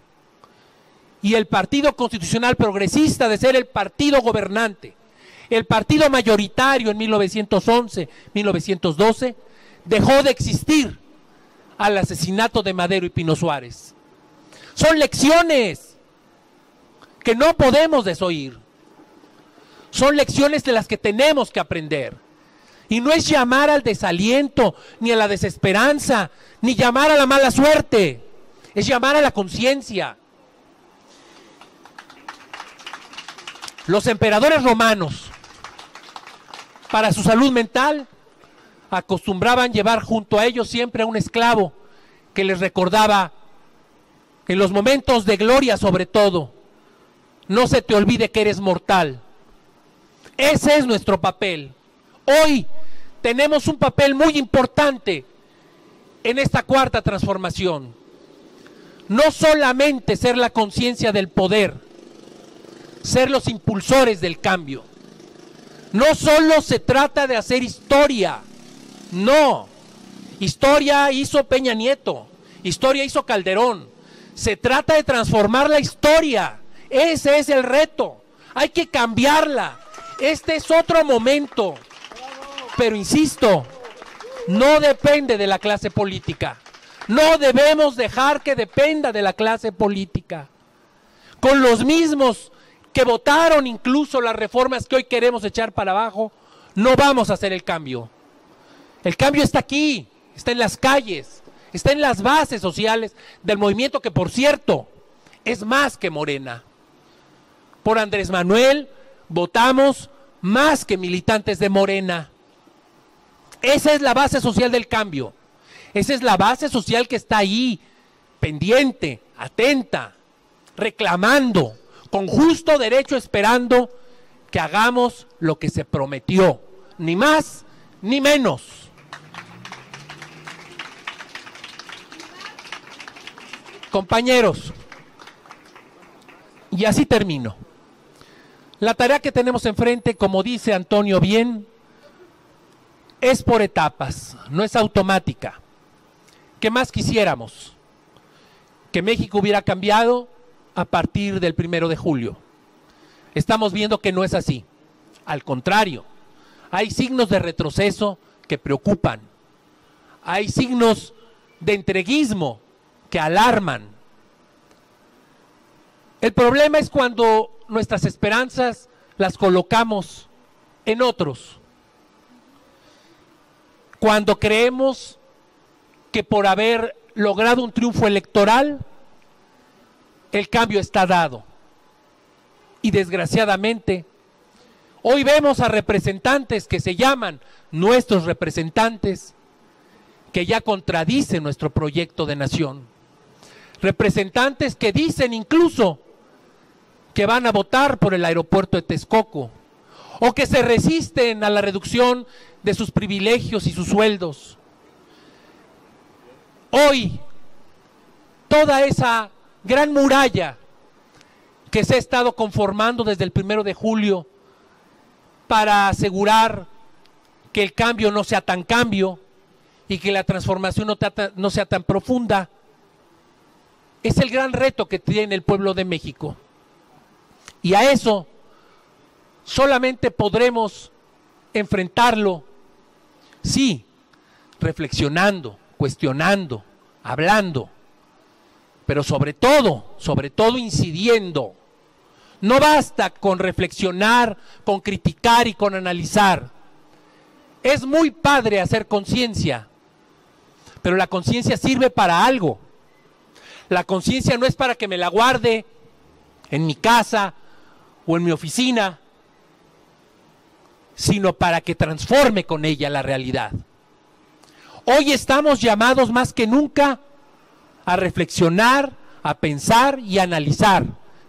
Y el Partido Constitucional Progresista, de ser el partido gobernante, El partido mayoritario en 1911, 1912, dejó de existir al asesinato de Madero y Pino Suárez. Son lecciones que no podemos desoír. Son lecciones de las que tenemos que aprender. Y no es llamar al desaliento, ni a la desesperanza, ni llamar a la mala suerte. Es llamar a la conciencia. Los emperadores romanos, para su salud mental, acostumbraban llevar junto a ellos siempre a un esclavo que les recordaba, en los momentos de gloria sobre todo, no se te olvide que eres mortal. Ese es nuestro papel. Hoy tenemos un papel muy importante en esta cuarta transformación. No solamente ser la conciencia del poder, ser los impulsores del cambio. No solo se trata de hacer historia, no. Historia hizo Peña Nieto, historia hizo Calderón. Se trata de transformar la historia. Ese es el reto. Hay que cambiarla. Este es otro momento. Pero insisto, no depende de la clase política. No debemos dejar que dependa de la clase política. Con los mismos que votaron incluso las reformas que hoy queremos echar para abajo, no vamos a hacer el cambio. El cambio está aquí, está en las calles, está en las bases sociales del movimiento que, por cierto, es más que Morena. Por Andrés Manuel votamos más que militantes de Morena. Esa es la base social del cambio. Esa es la base social que está ahí, pendiente, atenta, reclamando, con justo derecho, esperando que hagamos lo que se prometió, ni más ni menos. Compañeros, y así termino. La tarea que tenemos enfrente, como dice Antonio bien, es por etapas, no es automática. ¿Qué más quisiéramos? Que México hubiera cambiado a partir del 1 de julio. Estamos viendo que no es así. Al contrario, hay signos de retroceso que preocupan. Hay signos de entreguismo que alarman. El problema es cuando nuestras esperanzas las colocamos en otros. Cuando creemos que por haber logrado un triunfo electoral, el cambio está dado. Y desgraciadamente, hoy vemos a representantes que se llaman nuestros representantes, que ya contradicen nuestro proyecto de nación. Representantes que dicen incluso que van a votar por el aeropuerto de Texcoco, o que se resisten a la reducción de sus privilegios y sus sueldos. Hoy, toda esa gran muralla que se ha estado conformando desde el 1 de julio para asegurar que el cambio no sea tan cambio y que la transformación no sea tan profunda, es el gran reto que tiene el pueblo de México. Y a eso solamente podremos enfrentarlo, sí, reflexionando, cuestionando, hablando, pero sobre todo incidiendo. No basta con reflexionar, con criticar y con analizar. Es muy padre hacer conciencia, pero la conciencia sirve para algo. La conciencia no es para que me la guarde en mi casa o en mi oficina, sino para que transforme con ella la realidad. Hoy estamos llamados más que nunca a reflexionar, a pensar y a analizar,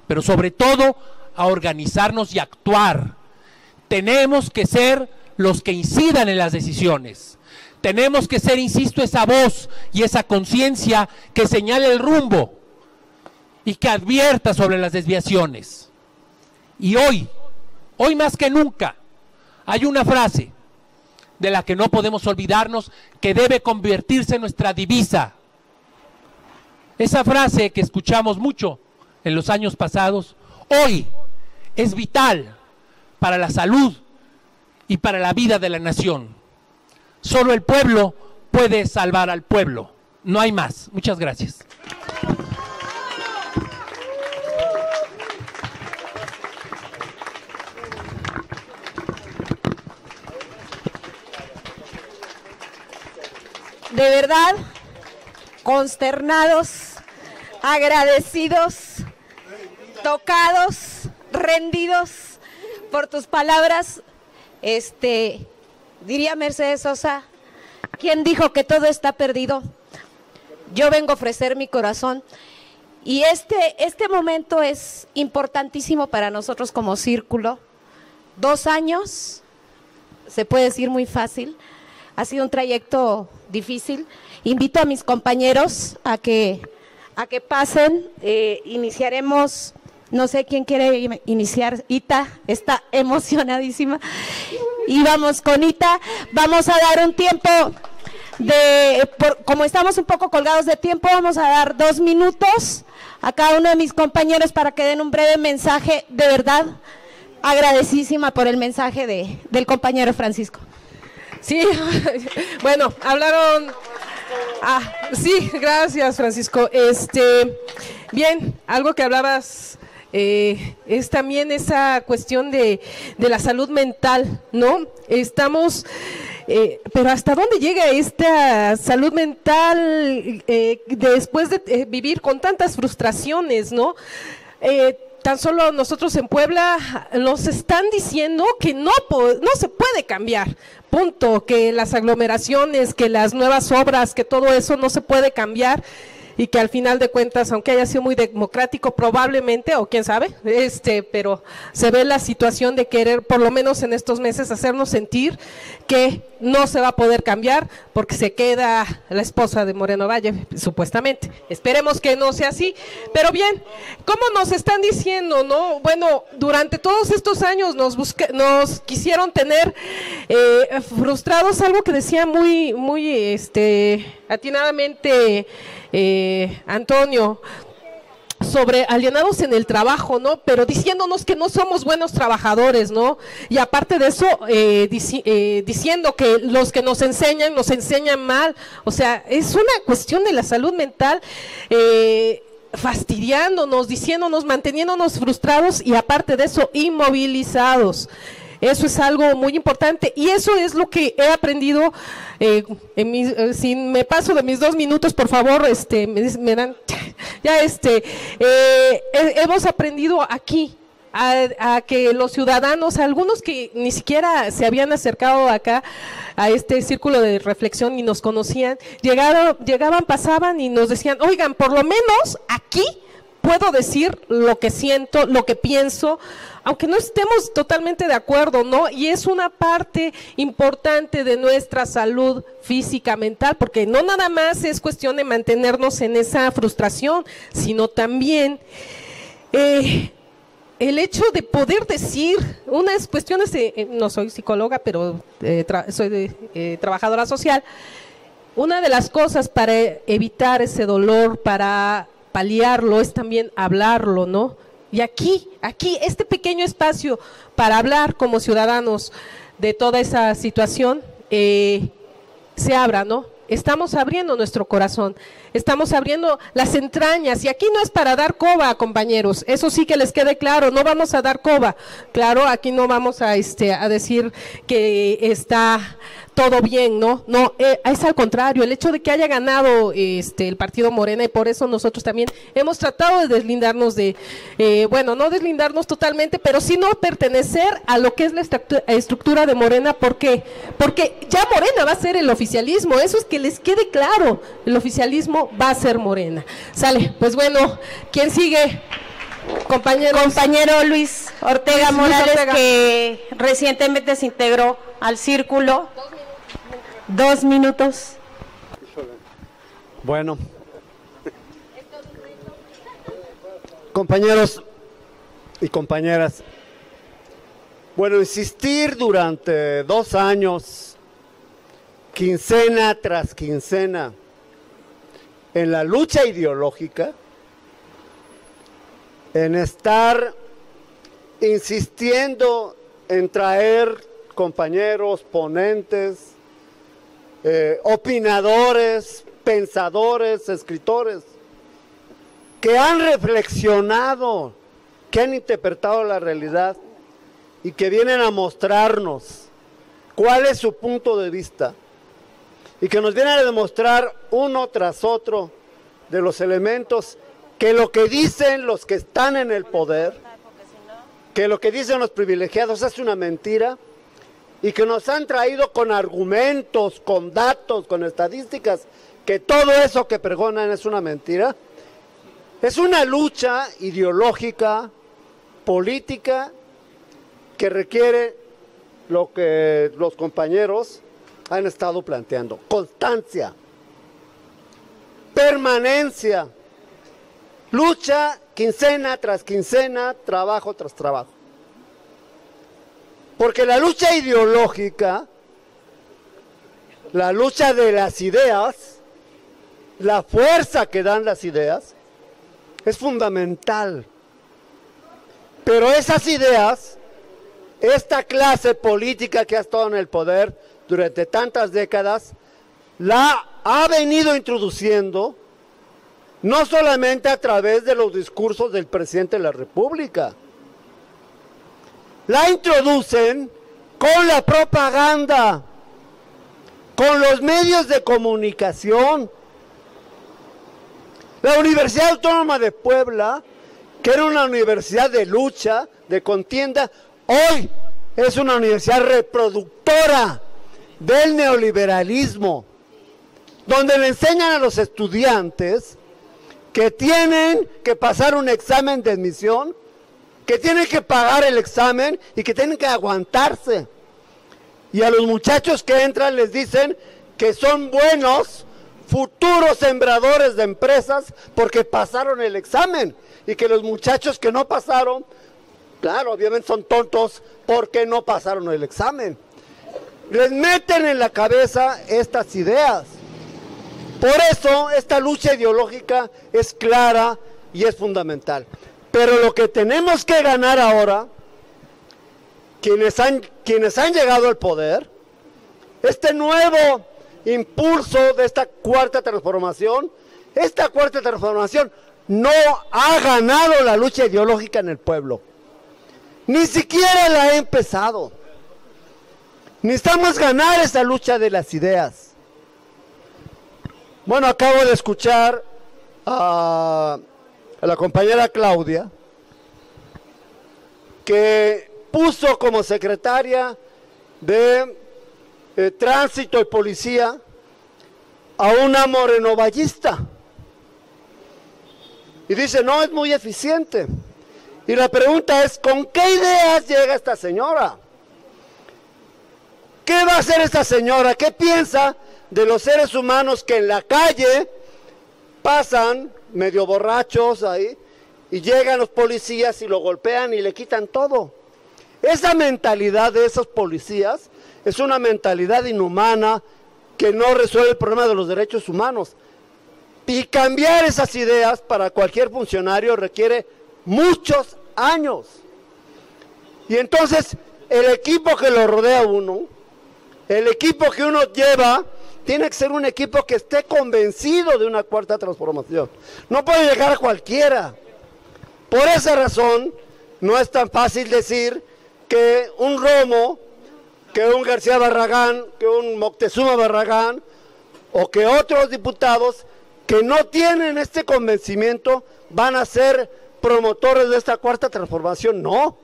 pero sobre todo a organizarnos y actuar. Tenemos que ser los que incidan en las decisiones. Tenemos que ser, insisto, esa voz y esa conciencia que señale el rumbo y que advierta sobre las desviaciones. Y hoy más que nunca, hay una frase de la que no podemos olvidarnos, que debe convertirse en nuestra divisa. Esa frase que escuchamos mucho en los años pasados, hoy es vital para la salud y para la vida de la nación. Solo el pueblo puede salvar al pueblo. No hay más. Muchas gracias. De verdad, consternados, agradecidos, tocados, rendidos por tus palabras. Diría Mercedes Sosa, ¿quién dijo que todo está perdido? Yo vengo a ofrecer mi corazón y este momento es importantísimo para nosotros como círculo. 2 años, se puede decir muy fácil, ha sido un trayecto difícil. Invito a mis compañeros a que pasen, iniciaremos, no sé quién quiere iniciar. Ita está emocionadísima y vamos con Ita. Vamos a dar un tiempo como estamos un poco colgados de tiempo, vamos a dar 2 minutos a cada uno de mis compañeros para que den un breve mensaje. De verdad, agradecidísima por el mensaje del compañero Francisco. Sí, bueno, hablaron. Sí, gracias, Francisco. Bien, algo que hablabas es también esa cuestión de la salud mental, ¿no? Estamos, pero ¿hasta dónde llega esta salud mental después de vivir con tantas frustraciones, ¿no? Tan solo nosotros en Puebla nos están diciendo que no se puede cambiar, punto, que las aglomeraciones, que las nuevas obras, que todo eso no se puede cambiar y que al final de cuentas, aunque haya sido muy democrático probablemente, o quién sabe, pero se ve la situación de querer por lo menos en estos meses hacernos sentir que no se va a poder cambiar porque se queda la esposa de Moreno Valle, supuestamente. Esperemos que no sea así, pero bien, ¿cómo nos están diciendo, no? Bueno, durante todos estos años nos quisieron tener frustrados, algo que decía muy atinadamente Antonio, sobre alienados en el trabajo, ¿no? Pero diciéndonos que no somos buenos trabajadores, ¿no? Y aparte de eso, diciendo que los que nos enseñan mal. O sea, es una cuestión de la salud mental, fastidiándonos, diciéndonos, manteniéndonos frustrados y aparte de eso, inmovilizados. Eso es algo muy importante y eso es lo que he aprendido. Si me paso de mis 2 minutos, por favor, me dan, ya hemos aprendido aquí a que los ciudadanos, algunos que ni siquiera se habían acercado acá a este círculo de reflexión y nos conocían, llegaban, pasaban y nos decían, oigan, por lo menos aquí puedo decir lo que siento, lo que pienso, aunque no estemos totalmente de acuerdo, ¿no? Y es una parte importante de nuestra salud física, mental, porque no nada más es cuestión de mantenernos en esa frustración, sino también el hecho de poder decir unas cuestiones, no soy psicóloga, pero soy trabajadora social. Una de las cosas para evitar ese dolor, para paliarlo, es también hablarlo, ¿no? Y aquí, este pequeño espacio para hablar como ciudadanos de toda esa situación, se abra, ¿no? Estamos abriendo nuestro corazón, estamos abriendo las entrañas, y aquí no es para dar coba, compañeros, eso sí que les quede claro, no vamos a dar coba, claro, aquí no vamos a decir que está todo bien, ¿no? No, es al contrario, el hecho de que haya ganado el partido Morena, y por eso nosotros también hemos tratado de deslindarnos bueno, no deslindarnos totalmente, pero sí no pertenecer a lo que es la estructura de Morena. ¿Por qué? Porque ya Morena va a ser el oficialismo, eso es que les quede claro, el oficialismo va a ser Morena. Sale, pues bueno, ¿quién sigue? Compañero Luis Ortega Morales, que recientemente se integró al círculo. 2 minutos. Bueno, compañeros y compañeras, bueno, insistir durante 2 años, quincena tras quincena, en la lucha ideológica, en estar insistiendo en traer compañeros, ponentes, opinadores, pensadores, escritores, que han reflexionado, que han interpretado la realidad y que vienen a mostrarnos cuál es su punto de vista y que nos vienen a demostrar uno tras otro de los elementos que lo que dicen los que están en el poder, que lo que dicen los privilegiados es una mentira y que nos han traído con argumentos, con datos, con estadísticas, que todo eso que pregonan es una mentira. Es una lucha ideológica, política, que requiere lo que los compañeros han estado planteando: constancia, permanencia, lucha quincena tras quincena, trabajo tras trabajo. Porque la lucha ideológica, la lucha de las ideas, la fuerza que dan las ideas, es fundamental. Pero esas ideas, esta clase política que ha estado en el poder durante tantas décadas, la ha venido introduciendo no solamente a través de los discursos del presidente de la República, la introducen con la propaganda, con los medios de comunicación. La Universidad Autónoma de Puebla, que era una universidad de lucha, de contienda, hoy es una universidad reproductora del neoliberalismo, donde le enseñan a los estudiantes que tienen que pasar un examen de admisión, que tienen que pagar el examen y que tienen que aguantarse. Y a los muchachos que entran les dicen que son buenos futuros sembradores de empresas porque pasaron el examen, y que los muchachos que no pasaron, claro, obviamente son tontos porque no pasaron el examen. Les meten en la cabeza estas ideas. Por eso esta lucha ideológica es clara y es fundamental. Pero lo que tenemos que ganar ahora, quienes han llegado al poder, este nuevo impulso de esta cuarta transformación no ha ganado la lucha ideológica en el pueblo. Ni siquiera la ha empezado. Necesitamos ganar esa lucha de las ideas. Bueno, acabo de escuchar a la compañera Claudia, que puso como secretaria de Tránsito y Policía a una morenovallista. Y dice, no, es muy eficiente. Y la pregunta es, ¿con qué ideas llega esta señora? ¿Qué va a hacer esta señora? ¿Qué piensa de los seres humanos que en la calle pasan medio borrachos ahí y llegan los policías y lo golpean y le quitan todo? Esa mentalidad de esos policías es una mentalidad inhumana que no resuelve el problema de los derechos humanos. Y cambiar esas ideas para cualquier funcionario requiere muchos años. Y entonces el equipo que lo rodea a uno, el equipo que uno lleva, tiene que ser un equipo que esté convencido de una cuarta transformación. No puede llegar a cualquiera. Por esa razón, no es tan fácil decir que un Romo, que un García Barragán, que un Moctezuma Barragán, o que otros diputados que no tienen este convencimiento van a ser promotores de esta cuarta transformación. No,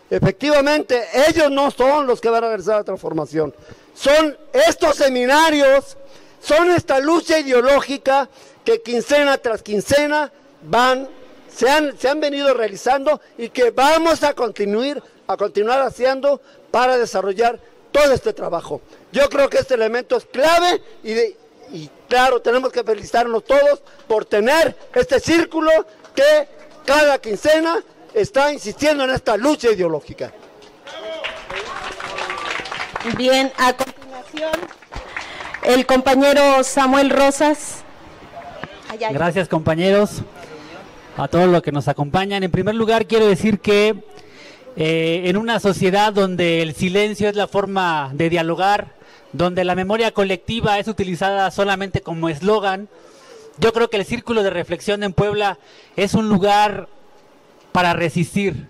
efectivamente, ellos no son los que van a realizar la transformación. Son estos seminarios, son esta lucha ideológica que quincena tras quincena se han venido realizando y que vamos a continuar haciendo para desarrollar todo este trabajo. Yo creo que este elemento es clave y claro, tenemos que felicitarnos todos por tener este círculo que cada quincena está insistiendo en esta lucha ideológica. Bien, a continuación, el compañero Samuel Rosas. Gracias, compañeros, a todos los que nos acompañan. En primer lugar, quiero decir que en una sociedad donde el silencio es la forma de dialogar, donde la memoria colectiva es utilizada solamente como eslogan, yo creo que el Círculo de Reflexión en Puebla es un lugar para resistir,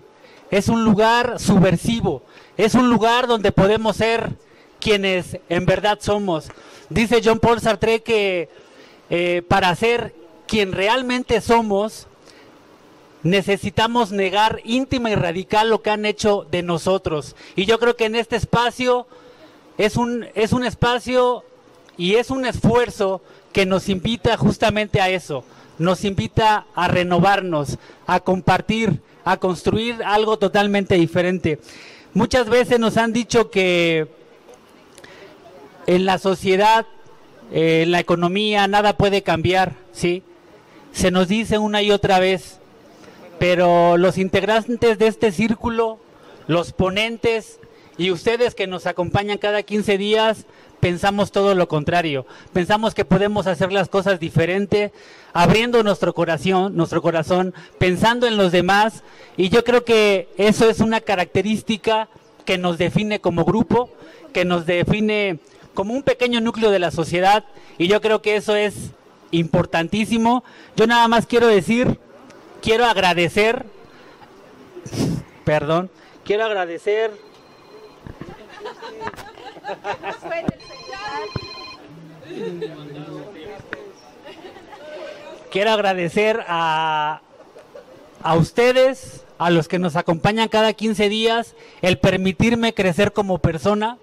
es un lugar subversivo, es un lugar donde podemos ser quienes en verdad somos. Dice Jean-Paul Sartre que para ser quien realmente somos, necesitamos negar íntima y radical lo que han hecho de nosotros. Y yo creo que en este espacio es un espacio y es un esfuerzo que nos invita justamente a eso, nos invita a renovarnos, a compartir, a construir algo totalmente diferente. Muchas veces nos han dicho que en la sociedad, en la economía, nada puede cambiar, ¿sí? Se nos dice una y otra vez, pero los integrantes de este círculo, los ponentes y ustedes que nos acompañan cada 15 días, pensamos todo lo contrario. Pensamos que podemos hacer las cosas diferente, abriendo nuestro corazón, pensando en los demás, y yo creo que eso es una característica que nos define como grupo, que nos define como un pequeño núcleo de la sociedad, y yo creo que eso es importantísimo. Yo nada más quiero agradecer, quiero agradecer a ustedes, a los que nos acompañan cada 15 días, el permitirme crecer como persona.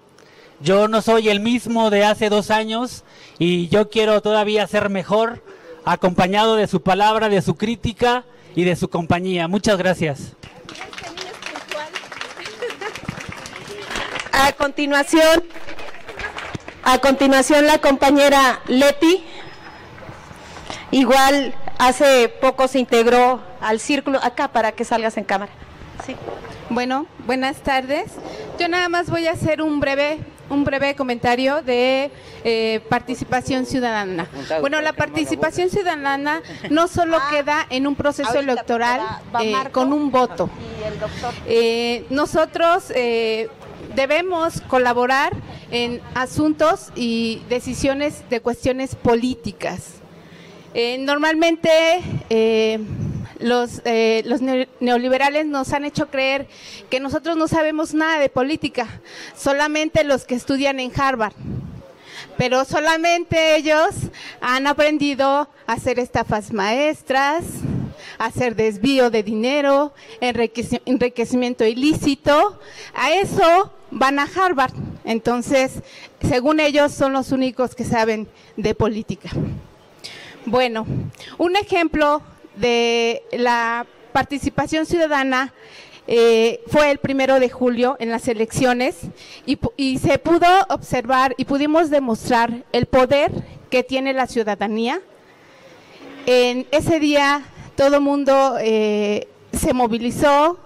Yo no soy el mismo de hace 2 años y yo quiero todavía ser mejor, acompañado de su palabra, de su crítica y de su compañía. Muchas gracias. A continuación la compañera Leti, igual hace poco se integró al círculo, acá para que salgas en cámara. Sí. Bueno, buenas tardes. Yo nada más voy a hacer un breve comentario de participación ciudadana. Bueno, la participación ciudadana no solo queda en un proceso electoral con un voto. Nosotros debemos colaborar en asuntos y decisiones de cuestiones políticas. Normalmente los neoliberales nos han hecho creer que nosotros no sabemos nada de política, solamente los que estudian en Harvard, pero solamente ellos han aprendido a hacer estafas maestras, a hacer desvío de dinero, enriquecimiento ilícito. A eso van a Harvard. Entonces, según ellos, son los únicos que saben de política. Bueno, un ejemplo de la participación ciudadana fue el 1 de julio en las elecciones y se pudo observar y pudimos demostrar el poder que tiene la ciudadanía. En ese día todo el mundo se movilizó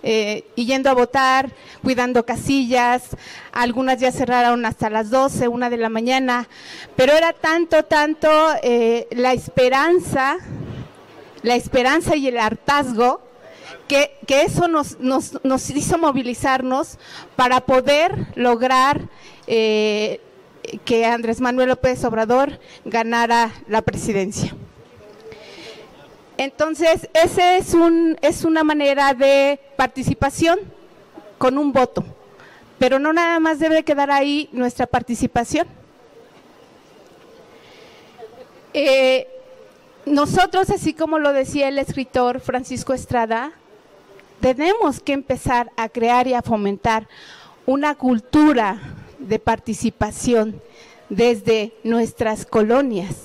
y yendo a votar, cuidando casillas. Algunas ya cerraron hasta las 12, 1 de la mañana, pero era tanto la esperanza y el hartazgo que eso nos hizo movilizarnos para poder lograr que Andrés Manuel López Obrador ganara la presidencia. Entonces, ese es una manera de participación con un voto, pero no nada más debe quedar ahí nuestra participación. Nosotros, así como lo decía el escritor Francisco Estrada, tenemos que empezar a crear y a fomentar una cultura de participación desde nuestras colonias,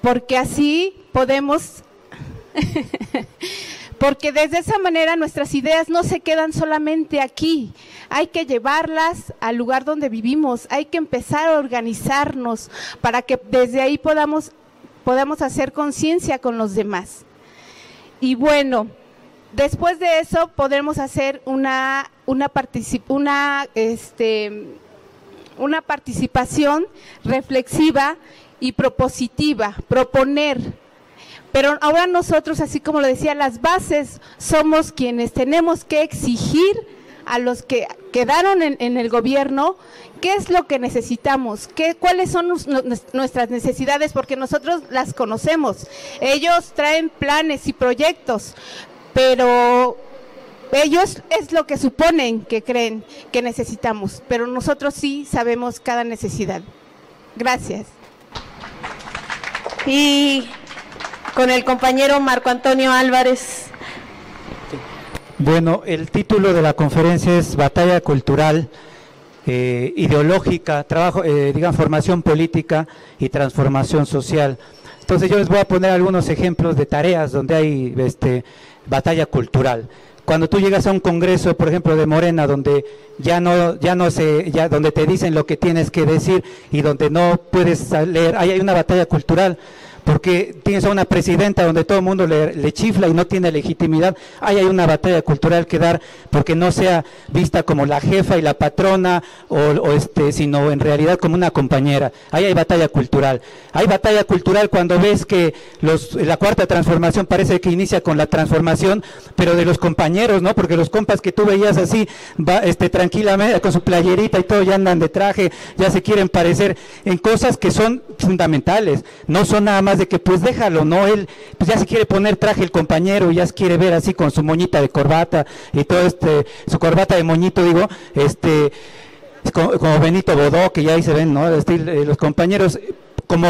porque así podemos, porque desde esa manera nuestras ideas no se quedan solamente aquí, hay que llevarlas al lugar donde vivimos, hay que empezar a organizarnos para que desde ahí podamos hacer conciencia con los demás. Y bueno, después de eso podremos hacer una participación reflexiva y propositiva, proponer Pero ahora nosotros, así como lo decía, las bases somos quienes tenemos que exigir a los que quedaron en el gobierno qué es lo que necesitamos, cuáles son nuestras necesidades, porque nosotros las conocemos. Ellos traen planes y proyectos, pero ellos es lo que suponen que creen que necesitamos, pero nosotros sí sabemos cada necesidad. Gracias. Y con el compañero Marco Antonio Álvarez. Bueno, el título de la conferencia es Batalla Cultural, Ideológica, Formación Política y Transformación Social. Entonces yo les voy a poner algunos ejemplos de tareas donde hay batalla cultural. Cuando tú llegas a un congreso, por ejemplo, de Morena, donde donde te dicen lo que tienes que decir y donde no puedes leer, ahí hay una batalla cultural. Porque tienes a una presidenta donde todo el mundo le chifla y no tiene legitimidad. Ahí hay una batalla cultural que dar, porque no sea vista como la jefa y la patrona, sino en realidad como una compañera. Ahí hay batalla cultural. Hay batalla cultural cuando ves que la cuarta transformación parece que inicia con la transformación, pero de los compañeros, ¿no? Porque los compas que tú veías así, tranquilamente, con su playerita y todo, ya andan de traje, ya se quieren parecer en cosas que son fundamentales. No son nada más de que pues déjalo, ¿no? Él pues ya se quiere poner traje el compañero, ya se quiere ver así con su moñita de corbata y todo su corbata de moñito, digo, como Benito Bodó, que ya ahí se ven, ¿no? Los compañeros, como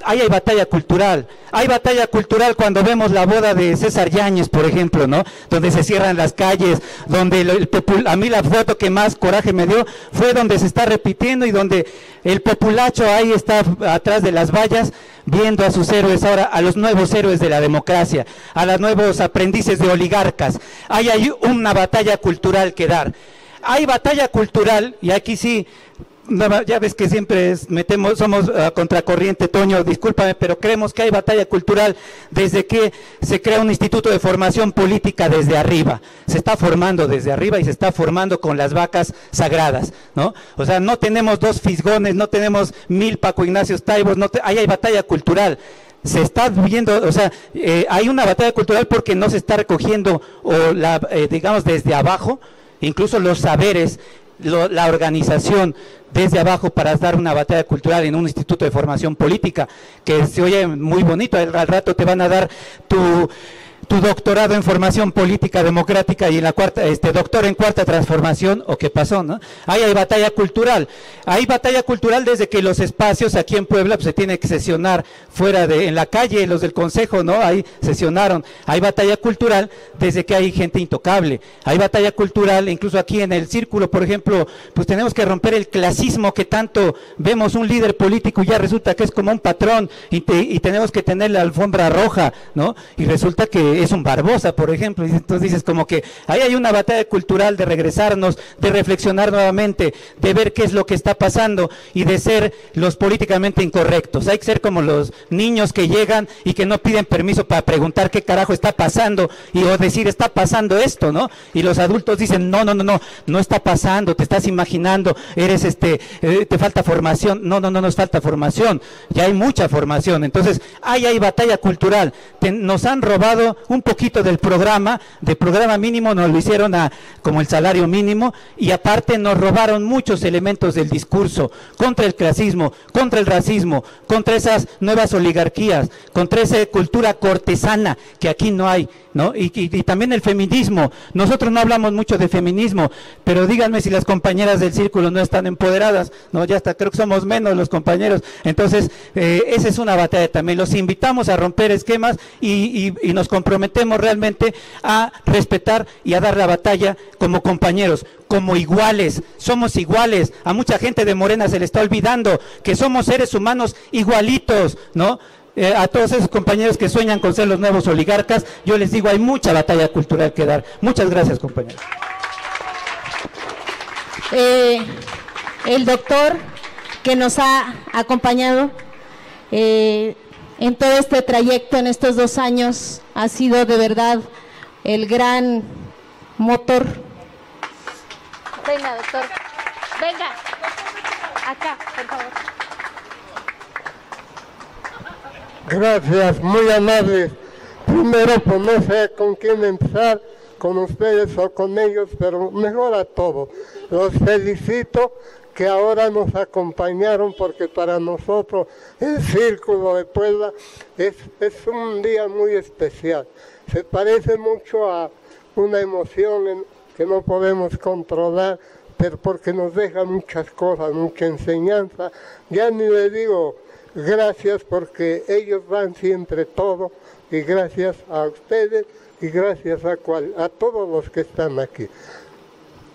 ahí hay batalla cultural. Hay batalla cultural cuando vemos la boda de César Yáñez, por ejemplo, ¿no? Donde se cierran las calles, donde a mí la foto que más coraje me dio fue donde se está repitiendo y donde el populacho ahí está atrás de las vallas viendo a sus héroes ahora, a los nuevos héroes de la democracia, a los nuevos aprendices de oligarcas. Ahí hay una batalla cultural que dar. Hay batalla cultural, y aquí sí, ya ves que siempre somos contracorriente, Toño, discúlpame, pero creemos que hay batalla cultural desde que se crea un instituto de formación política desde arriba. Se está formando desde arriba y se está formando con las vacas sagradas, ¿no? O sea, no tenemos 2 fisgones, no tenemos 1000 Paco Ignacio Taibos, ahí hay batalla cultural. Se está viendo, o sea, hay una batalla cultural porque no se está recogiendo, digamos, desde abajo, incluso los saberes, la organización desde abajo para dar una batalla cultural en un instituto de formación política, que se oye muy bonito. Al rato te van a dar tu doctorado en formación política democrática y en la doctor en cuarta transformación, o qué pasó, ¿no? Ahí hay batalla cultural. Hay batalla cultural desde que los espacios aquí en Puebla pues, se tiene que sesionar en la calle, los del consejo, ¿no? Ahí sesionaron. Hay batalla cultural desde que hay gente intocable. Hay batalla cultural, incluso aquí en el círculo, por ejemplo, pues tenemos que romper el clasismo que tanto vemos un líder político y ya resulta que es como un patrón y tenemos que tener la alfombra roja, ¿no? Y resulta que es un Barbosa, por ejemplo, y entonces dices como que ahí hay una batalla cultural de regresarnos, de reflexionar nuevamente, de ver qué es lo que está pasando y de ser los políticamente incorrectos. Hay que ser como los niños que llegan y que no piden permiso para preguntar qué carajo está pasando o decir está pasando esto, ¿no? Y los adultos dicen no está pasando, te estás imaginando, te falta formación. No nos falta formación, ya hay mucha formación. Entonces ahí hay batalla cultural. Nos han robado un poquito del programa mínimo, nos lo hicieron como el salario mínimo, y aparte nos robaron muchos elementos del discurso contra el clasismo, contra el racismo, contra esas nuevas oligarquías, contra esa cultura cortesana que aquí no hay, ¿no? Y también el feminismo. Nosotros no hablamos mucho de feminismo, pero díganme si las compañeras del círculo no están empoderadas, ¿no? Ya hasta creo que somos menos los compañeros. Entonces, esa es una batalla también. Los invitamos a romper esquemas y nos comprometemos realmente a respetar y a dar la batalla como compañeros, como iguales. Somos iguales. A mucha gente de Morena se le está olvidando que somos seres humanos igualitos, ¿no? A todos esos compañeros que sueñan con ser los nuevos oligarcas, yo les digo, hay mucha batalla cultural que dar. Muchas gracias, compañeros. El doctor que nos ha acompañado en todo este trayecto, en estos 2 años, ha sido de verdad el gran motor. Venga, doctor. Venga. Acá, por favor. Gracias, muy amables. Primero, pues no sé con quién empezar, con ustedes o con ellos, pero mejor a todos. Los felicito que ahora nos acompañaron, porque para nosotros el Círculo de Puebla es un día muy especial. Se parece mucho a una emoción que no podemos controlar, pero porque nos deja muchas cosas, mucha enseñanza. Ya ni le digo gracias, porque ellos dan siempre todo, y gracias a ustedes y gracias a todos los que están aquí.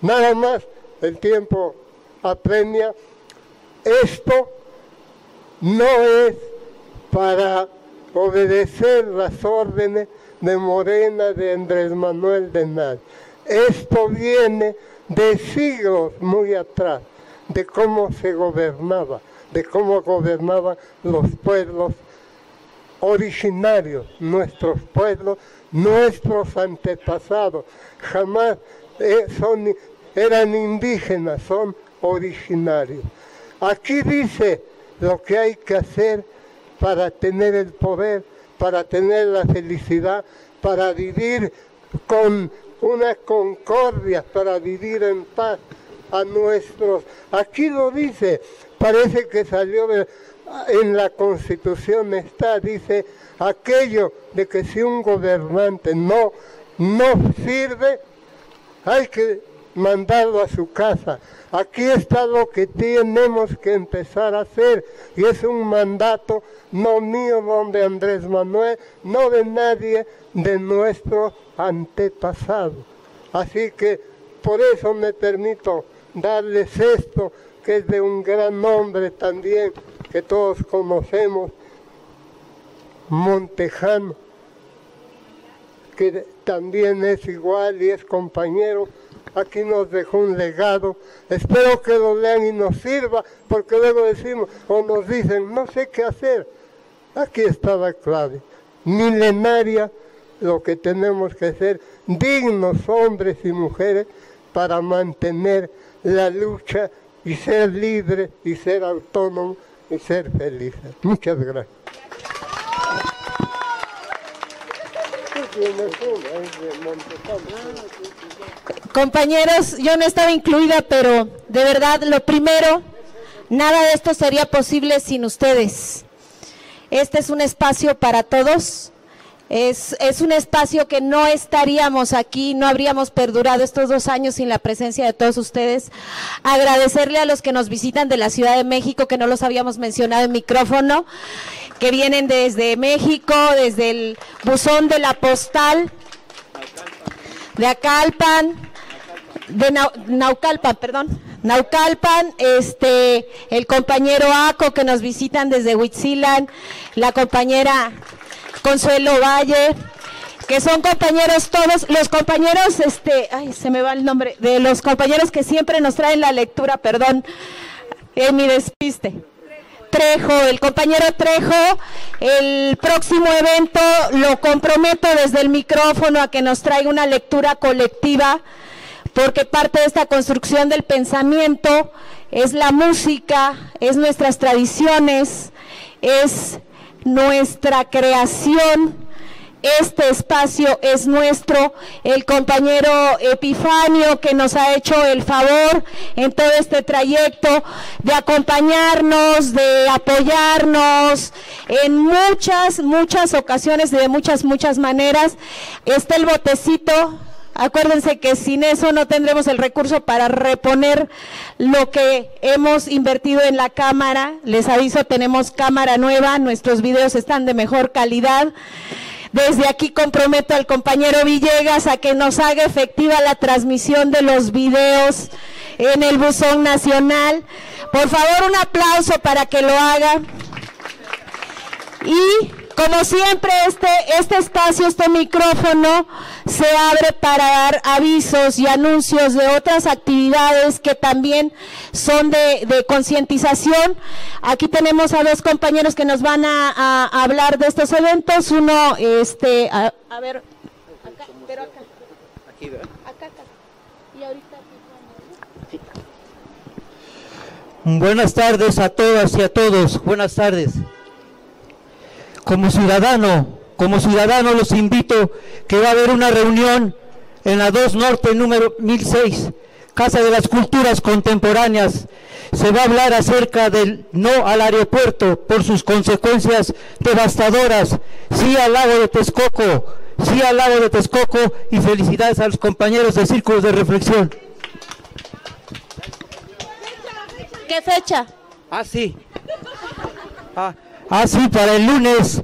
Nada más, el tiempo apremia. Esto no es para obedecer las órdenes de Morena, de Andrés Manuel, de nadie. Esto viene de siglos muy atrás, de cómo se gobernaba, de cómo gobernaban los pueblos originarios, nuestros pueblos, nuestros antepasados. Jamás eran indígenas, son originarios. Aquí dice lo que hay que hacer para tener el poder, para tener la felicidad, para vivir con una concordia, para vivir en paz a nuestros. Aquí lo dice, parece que salió en la Constitución, dice aquello de que si un gobernante no sirve, hay que mandarlo a su casa. Aquí está lo que tenemos que empezar a hacer, y es un mandato no mío, no de Andrés Manuel, no de nadie, de nuestro antepasado. Así que por eso me permito darles esto, que es de un gran hombre también, que todos conocemos, Montejano, que también es igual y es compañero. Aquí nos dejó un legado. Espero que lo lean y nos sirva, porque luego decimos o nos dicen, no sé qué hacer. Aquí está la clave milenaria, lo que tenemos que ser dignos hombres y mujeres para mantener la lucha y ser libres y ser autónomos y ser felices. Muchas gracias. Compañeros, yo no estaba incluida, pero de verdad, lo primero, nada de esto sería posible sin ustedes. Este es un espacio para todos, es un espacio que no estaríamos aquí, no habríamos perdurado estos 2 años sin la presencia de todos ustedes. Agradecerle a los que nos visitan de la Ciudad de México, que no los habíamos mencionado en micrófono, que vienen desde México, desde el buzón de la postal, de Acalpan, de Naucalpan, el compañero Aco, que nos visitan desde Huitzilan, la compañera Consuelo Valle, que son compañeros todos, los compañeros, se me va el nombre, de los compañeros que siempre nos traen la lectura, perdón, en mi despiste. Trejo, el compañero Trejo, el próximo evento lo comprometo desde el micrófono a que nos traiga una lectura colectiva, porque parte de esta construcción del pensamiento es la música, es nuestras tradiciones, es nuestra creación. Este espacio es nuestro. El compañero Epifanio, que nos ha hecho el favor en todo este trayecto de acompañarnos, de apoyarnos en muchas ocasiones y de muchas maneras. Está el botecito. Acuérdense que sin eso no tendremos el recurso para reponer lo que hemos invertido en la cámara. Les aviso, tenemos cámara nueva, nuestros videos están de mejor calidad. Desde aquí comprometo al compañero Villegas a que nos haga efectiva la transmisión de los videos en el buzón nacional. Por favor, un aplauso para que lo haga. Y como siempre, este espacio, este micrófono se abre para dar avisos y anuncios de otras actividades que también son de concientización. Aquí tenemos a 2 compañeros que nos van a hablar de estos eventos. Uno, a ver, acá, pero acá. Aquí, ¿verdad? Acá. Y ahorita aquí. Buenas tardes a todas y a todos. Buenas tardes. Como ciudadano los invito que va a haber una reunión en la 2 Norte número 1006, Casa de las Culturas Contemporáneas. Se va a hablar acerca del no al aeropuerto por sus consecuencias devastadoras. Sí al lago de Texcoco, sí al lago de Texcoco, y felicidades a los compañeros de Círculos de Reflexión. ¿Qué fecha? Sí, para el lunes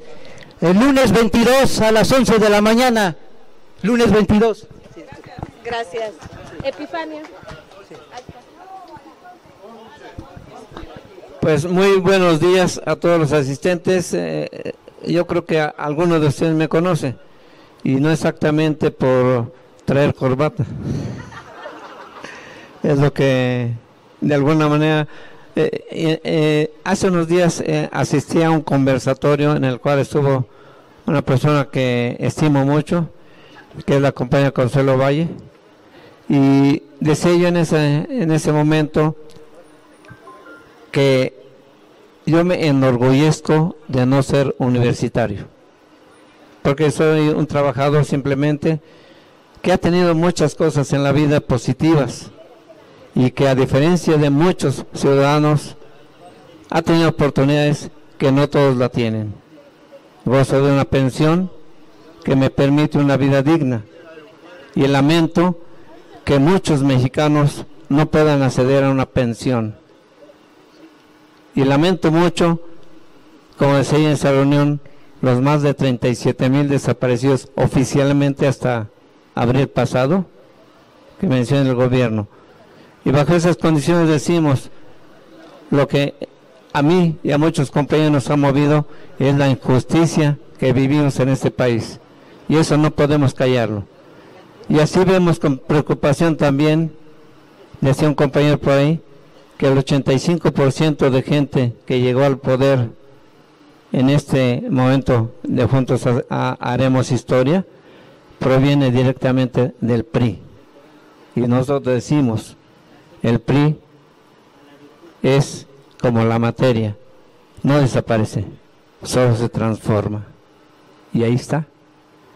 22 a las 11 de la mañana, lunes 22. Gracias. Epifania. Pues muy buenos días a todos los asistentes. Yo creo que algunos de ustedes me conocen, y no exactamente por traer corbata. Es lo que de alguna manera... hace unos días asistí a un conversatorio en el cual estuvo una persona que estimo mucho, que es la compañera Consuelo Valle, y decía yo en ese momento que yo me enorgullezco de no ser universitario, porque soy un trabajador simplemente que ha tenido muchas cosas en la vida positivas, y que a diferencia de muchos ciudadanos ha tenido oportunidades que no todos la tienen. Gozo de una pensión que me permite una vida digna, y lamento que muchos mexicanos no puedan acceder a una pensión. Y lamento mucho, como decía en esa reunión, los más de 37,000 desaparecidos oficialmente hasta abril pasado, que menciona el gobierno. Y bajo esas condiciones decimos, lo que a mí y a muchos compañeros nos ha movido es la injusticia que vivimos en este país, y eso no podemos callarlo. Y así vemos con preocupación también, decía un compañero por ahí, que el 85% de gente que llegó al poder en este momento de Juntos Haremos Historia proviene directamente del PRI. Y nosotros decimos, el PRI es como la materia, no desaparece, solo se transforma. Y ahí está.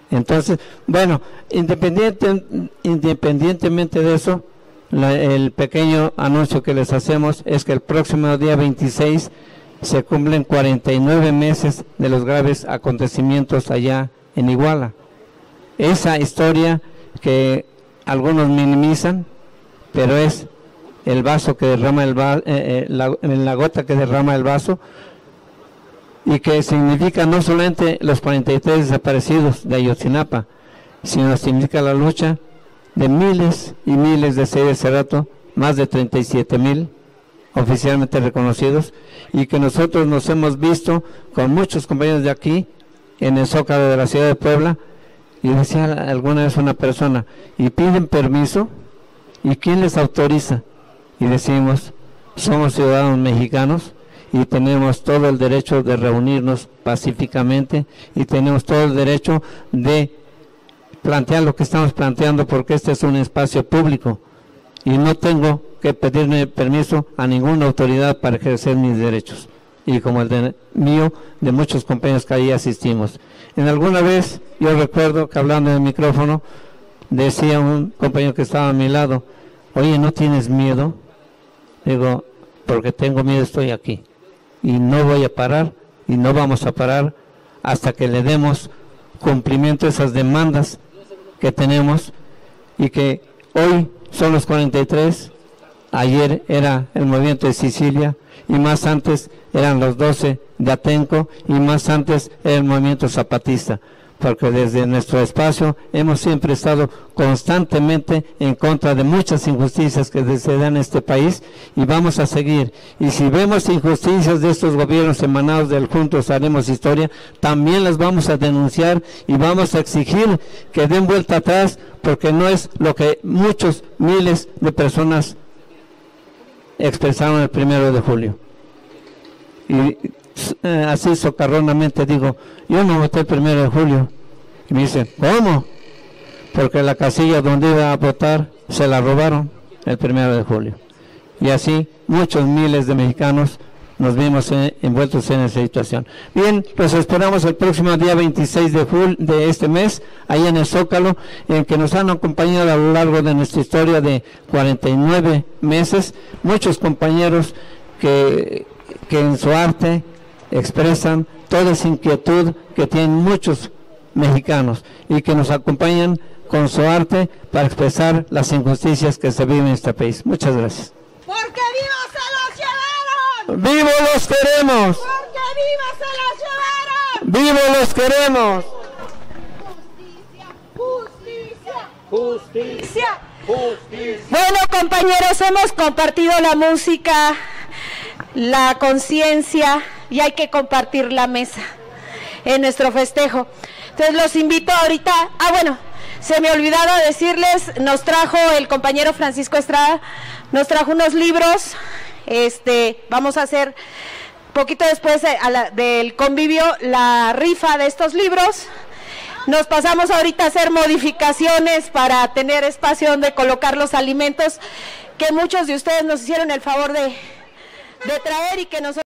Entonces, bueno, independientemente de eso, el pequeño anuncio que les hacemos es que el próximo día 26 se cumplen 49 meses de los graves acontecimientos allá en Iguala. Esa historia que algunos minimizan, pero es el vaso que derrama la gota que derrama el vaso, y que significa no solamente los 43 desaparecidos de Ayotzinapa, sino significa la lucha de miles y miles de seres hace rato, más de 37,000 oficialmente reconocidos, y que nosotros nos hemos visto con muchos compañeros de aquí en el Zócalo de la ciudad de Puebla. Y decía alguna vez una persona, y piden permiso, ¿y quién les autoriza? Y decimos, somos ciudadanos mexicanos y tenemos todo el derecho de reunirnos pacíficamente, y tenemos todo el derecho de plantear lo que estamos planteando, porque este es un espacio público y no tengo que pedirme permiso a ninguna autoridad para ejercer mis derechos, y como el de mío, de muchos compañeros que ahí asistimos. En alguna vez yo recuerdo que hablando en el micrófono decía un compañero que estaba a mi lado, oye, ¿no tienes miedo? Digo, porque tengo miedo, estoy aquí y no voy a parar, y no vamos a parar hasta que le demos cumplimiento a esas demandas que tenemos, y que hoy son los 43, ayer era el movimiento de Sicilia, y más antes eran los 12 de Atenco, y más antes era el movimiento zapatista, porque desde nuestro espacio hemos siempre estado constantemente en contra de muchas injusticias que se dan en este país, y vamos a seguir. Y si vemos injusticias de estos gobiernos emanados del Juntos Haremos Historia, también las vamos a denunciar y vamos a exigir que den vuelta atrás, porque no es lo que muchos miles de personas expresaron el 1 de julio. Y así socarronamente digo, yo no voté el 1 de julio. Y me dicen, ¿cómo? Porque la casilla donde iba a votar se la robaron el 1 de julio. Y así muchos miles de mexicanos nos vimos envueltos en esa situación. Bien, pues esperamos el próximo día 26 de este mes, ahí en el Zócalo, en que nos han acompañado a lo largo de nuestra historia de 49 meses, muchos compañeros que en su arte expresan toda esa inquietud que tienen muchos mexicanos y que nos acompañan con su arte para expresar las injusticias que se viven en este país. Muchas gracias. Porque vivos se los llevaron. ¡Vivos los queremos! Porque vivos se los llevaron. ¡Vivos los queremos! Justicia. Bueno, compañeros, hemos compartido la música, la conciencia, y hay que compartir la mesa en nuestro festejo. Entonces los invito ahorita, bueno, se me olvidaba decirles, nos trajo el compañero Francisco Estrada, nos trajo unos libros, vamos a hacer poquito después del convivio la rifa de estos libros. Nos pasamos ahorita a hacer modificaciones para tener espacio donde colocar los alimentos que muchos de ustedes nos hicieron el favor de traer y que nosotros